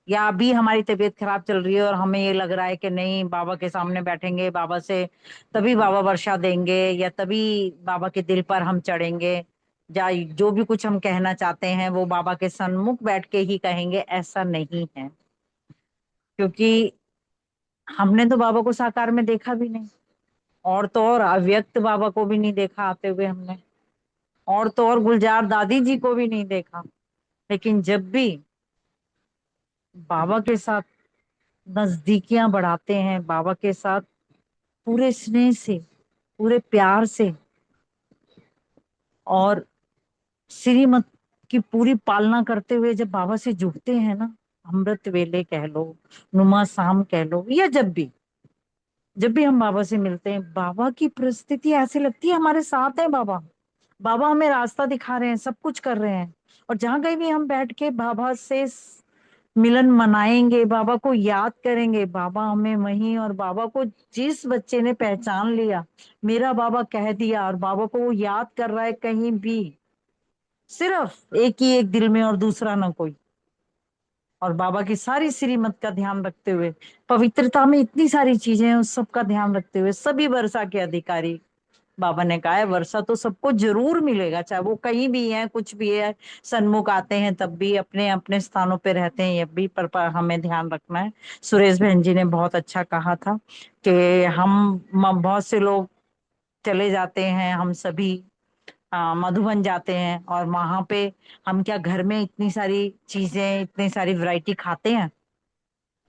या अभी हमारी तबीयत खराब चल रही है और हमें ये लग रहा है कि नहीं बाबा के सामने बैठेंगे बाबा से तभी बाबा वर्षा देंगे, या तभी बाबा के दिल पर हम चढ़ेंगे, या जो भी कुछ हम कहना चाहते हैं वो बाबा के सन्मुख बैठ के ही कहेंगे, ऐसा नहीं है। क्योंकि हमने तो बाबा को साकार में देखा भी नहीं, और तो और अव्यक्त बाबा को भी नहीं देखा आते हुए हमने, और तो और गुलजार दादी जी को भी नहीं देखा। लेकिन जब भी बाबा के साथ नजदीकियां बढ़ाते हैं, बाबा के साथ पूरे स्नेह से, पूरे प्यार से और श्रीमत की पूरी पालना करते हुए जब बाबा से जुड़ते हैं ना, अमृत वेले कह लो, नुमा शाम कह लो, या जब भी हम बाबा से मिलते हैं, बाबा की परिस्थिति ऐसे लगती है हमारे साथ है बाबा। बाबा हमें रास्ता दिखा रहे हैं, सब कुछ कर रहे हैं, और जहां कहीं भी हम बैठ के बाबा से मिलन मनाएंगे, बाबा को याद करेंगे, बाबा हमें वहीं, और बाबा को जिस बच्चे ने पहचान लिया, मेरा बाबा कह दिया, और बाबा को वो याद कर रहा है कहीं भी, सिर्फ एक ही एक दिल में और दूसरा ना कोई, और बाबा की सारी श्रीमत का ध्यान रखते हुए, पवित्रता में इतनी सारी चीजें हैं उस सब का ध्यान रखते हुए, सभी वर्षा के अधिकारी बाबा ने कहा है वर्षा तो सबको जरूर मिलेगा, चाहे वो कहीं भी है, कुछ भी है, सन्मुख आते हैं तब भी, अपने अपने स्थानों पे रहते हैं ये भी, पर हमें ध्यान रखना है। सुरेश बहन जी ने बहुत अच्छा कहा था कि बहुत से लोग चले जाते हैं, हम सभी मधुबन जाते हैं और वहां पे हम क्या घर में इतनी सारी चीजें, इतनी सारी वैरायटी खाते हैं?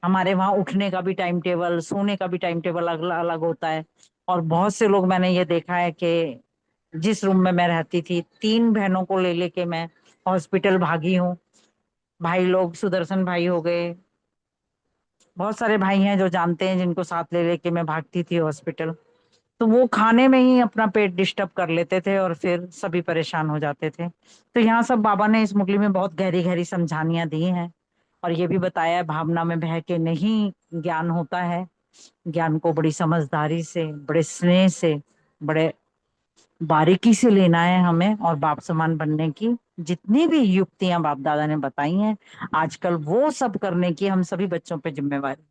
हमारे वहां उठने का भी टाइम टेबल, सोने का भी टाइम टेबल अलग अलग होता है। और बहुत से लोग, मैंने ये देखा है कि जिस रूम में मैं रहती थी, 3 बहनों को ले लेके मैं हॉस्पिटल भागी हूँ। भाई लोग, सुदर्शन भाई हो गए, बहुत सारे भाई हैं जो जानते हैं, जिनको साथ ले लेके मैं भागती थी हॉस्पिटल। तो वो खाने में ही अपना पेट डिस्टर्ब कर लेते थे और फिर सभी परेशान हो जाते थे। तो यहाँ सब बाबा ने इस मुरली में बहुत गहरी गहरी समझानियां दी हैं और ये भी बताया है, भावना में बह के नहीं ज्ञान होता है। ज्ञान को बड़ी समझदारी से, बड़े स्नेह से, बड़े बारीकी से लेना है हमें, और बाप समान बनने की जितनी भी युक्तियां बाप दादा ने बताई हैं आजकल, वो सब करने की हम सभी बच्चों पे जिम्मेवारी।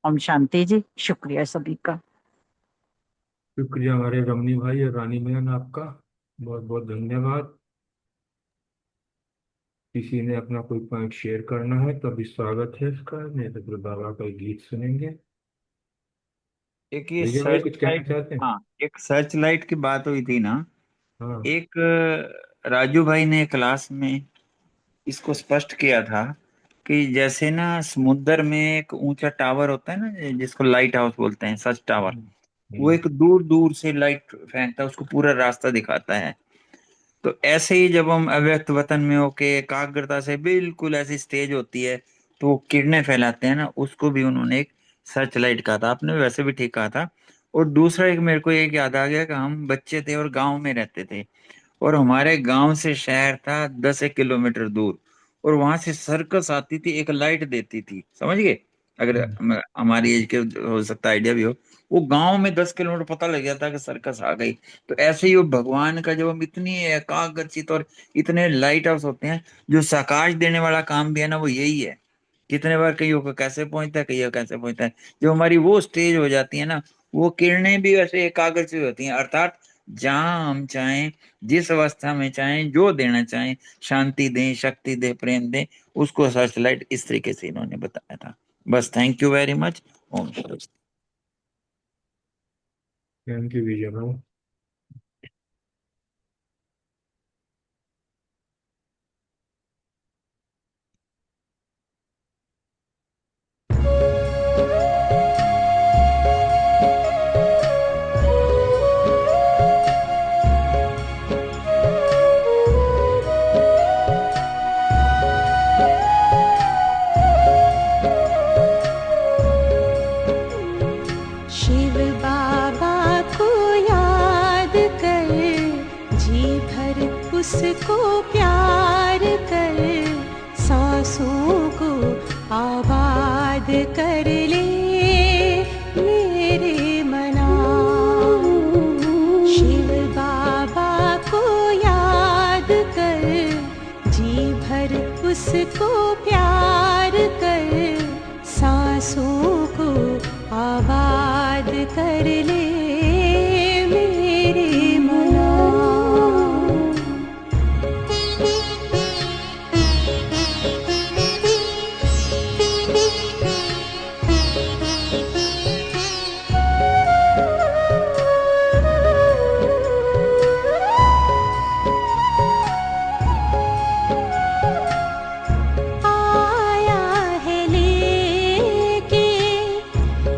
ओम शांति जी, शुक्रिया सभी का। शुक्रिया हमारे रमनी भाई और रानी बहन, आपका बहुत बहुत धन्यवाद। किसी ने अपना कोई पॉइंट शेयर करना है तो अभी स्वागत है इसका, नहीं तो फिर बाबा का गीत सुनेंगे। एक ये विजय भाई सर्च कुछ कहना लाइट, चाहते हैं? हाँ, एक सर्च लाइट की बात हुई थी ना। हाँ। एक राजू भाई ने क्लास में इसको स्पष्ट किया था कि जैसे ना समुद्र में एक ऊंचा टावर होता है ना, जिसको लाइट हाउस बोलते हैं, सच टावर, वो एक दूर दूर से लाइट फेंकता है, उसको पूरा रास्ता दिखाता है। तो ऐसे ही जब हम अव्यक्त वतन में होके एकाग्रता से बिल्कुल ऐसी स्टेज होती है तो वो किरणें फैलाते हैं ना, उसको भी उन्होंने एक सर्च लाइट कहा था। आपने वैसे भी ठीक कहा था। और दूसरा एक मेरे को एक याद आ गया कि हम बच्चे थे और गांव में रहते थे, और हमारे गांव से शहर था 10 किलोमीटर दूर, और वहां से सर्कस आती थी, एक लाइट देती थी, समझ गए? अगर हमारी एज के हो सकता आइडिया भी हो, वो गांव में 10 किलोमीटर पता लग गया था कि सर्कस आ गई। तो ऐसे ही वो भगवान का जब हम इतनी एकाग्रचित, और इतने लाइट हाउस होते हैं, जो प्रकाश देने वाला काम भी है ना, वो यही है। कितने बार कईयों को कैसे पहुंचता है, कईयों कैसे पहुंचता है, जब हमारी वो स्टेज हो जाती है ना, वो किरणें भी वैसे एकाग्रचित होती हैं। अर्थात जहां हम चाहें, जिस अवस्था में चाहें, जो देना चाहें, शांति दें, शक्ति दे, प्रेम दें, उसको सर्च लाइट इस तरीके से इन्होंने बताया था। बस, थैंक यू वेरी मच। ओम शांति। थैंक यू विजय भाई। शिव बाबा को याद कर, जी भर उसको प्यार कर, सांसों को आबाद कर ले मेरे मना। शिव बाबा को याद कर, जी भर उसको प्यार कर, सांसों को आबाद कर ले मेरे मना। आया है लेके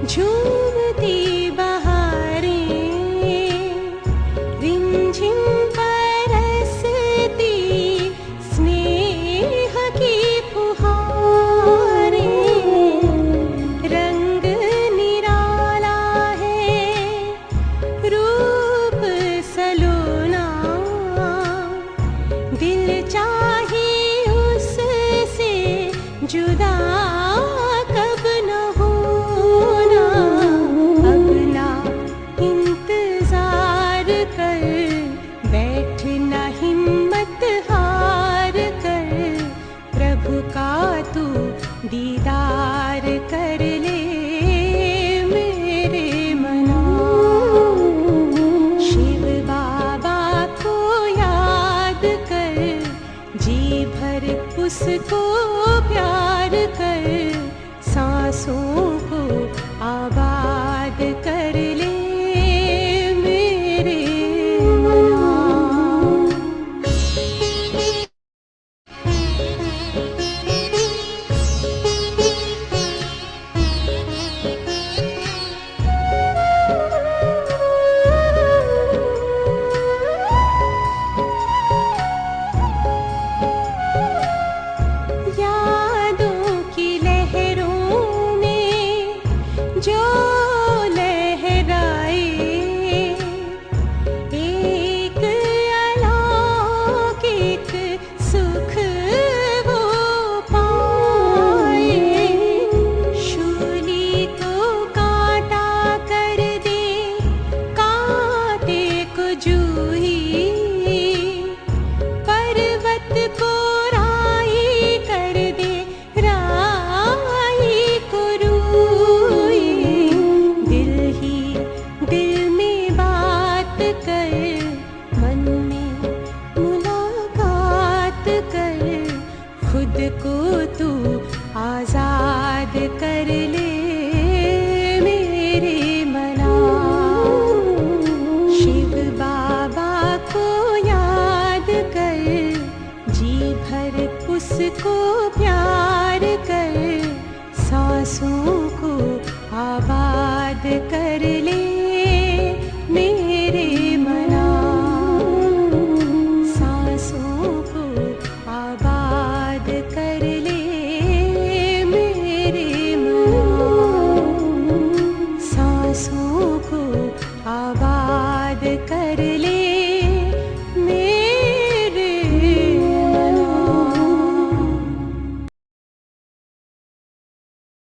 झूमती बहार, उसको प्यार कर, सांसों को आबाद कर ले मेरे मना। यादों की लहरों में जो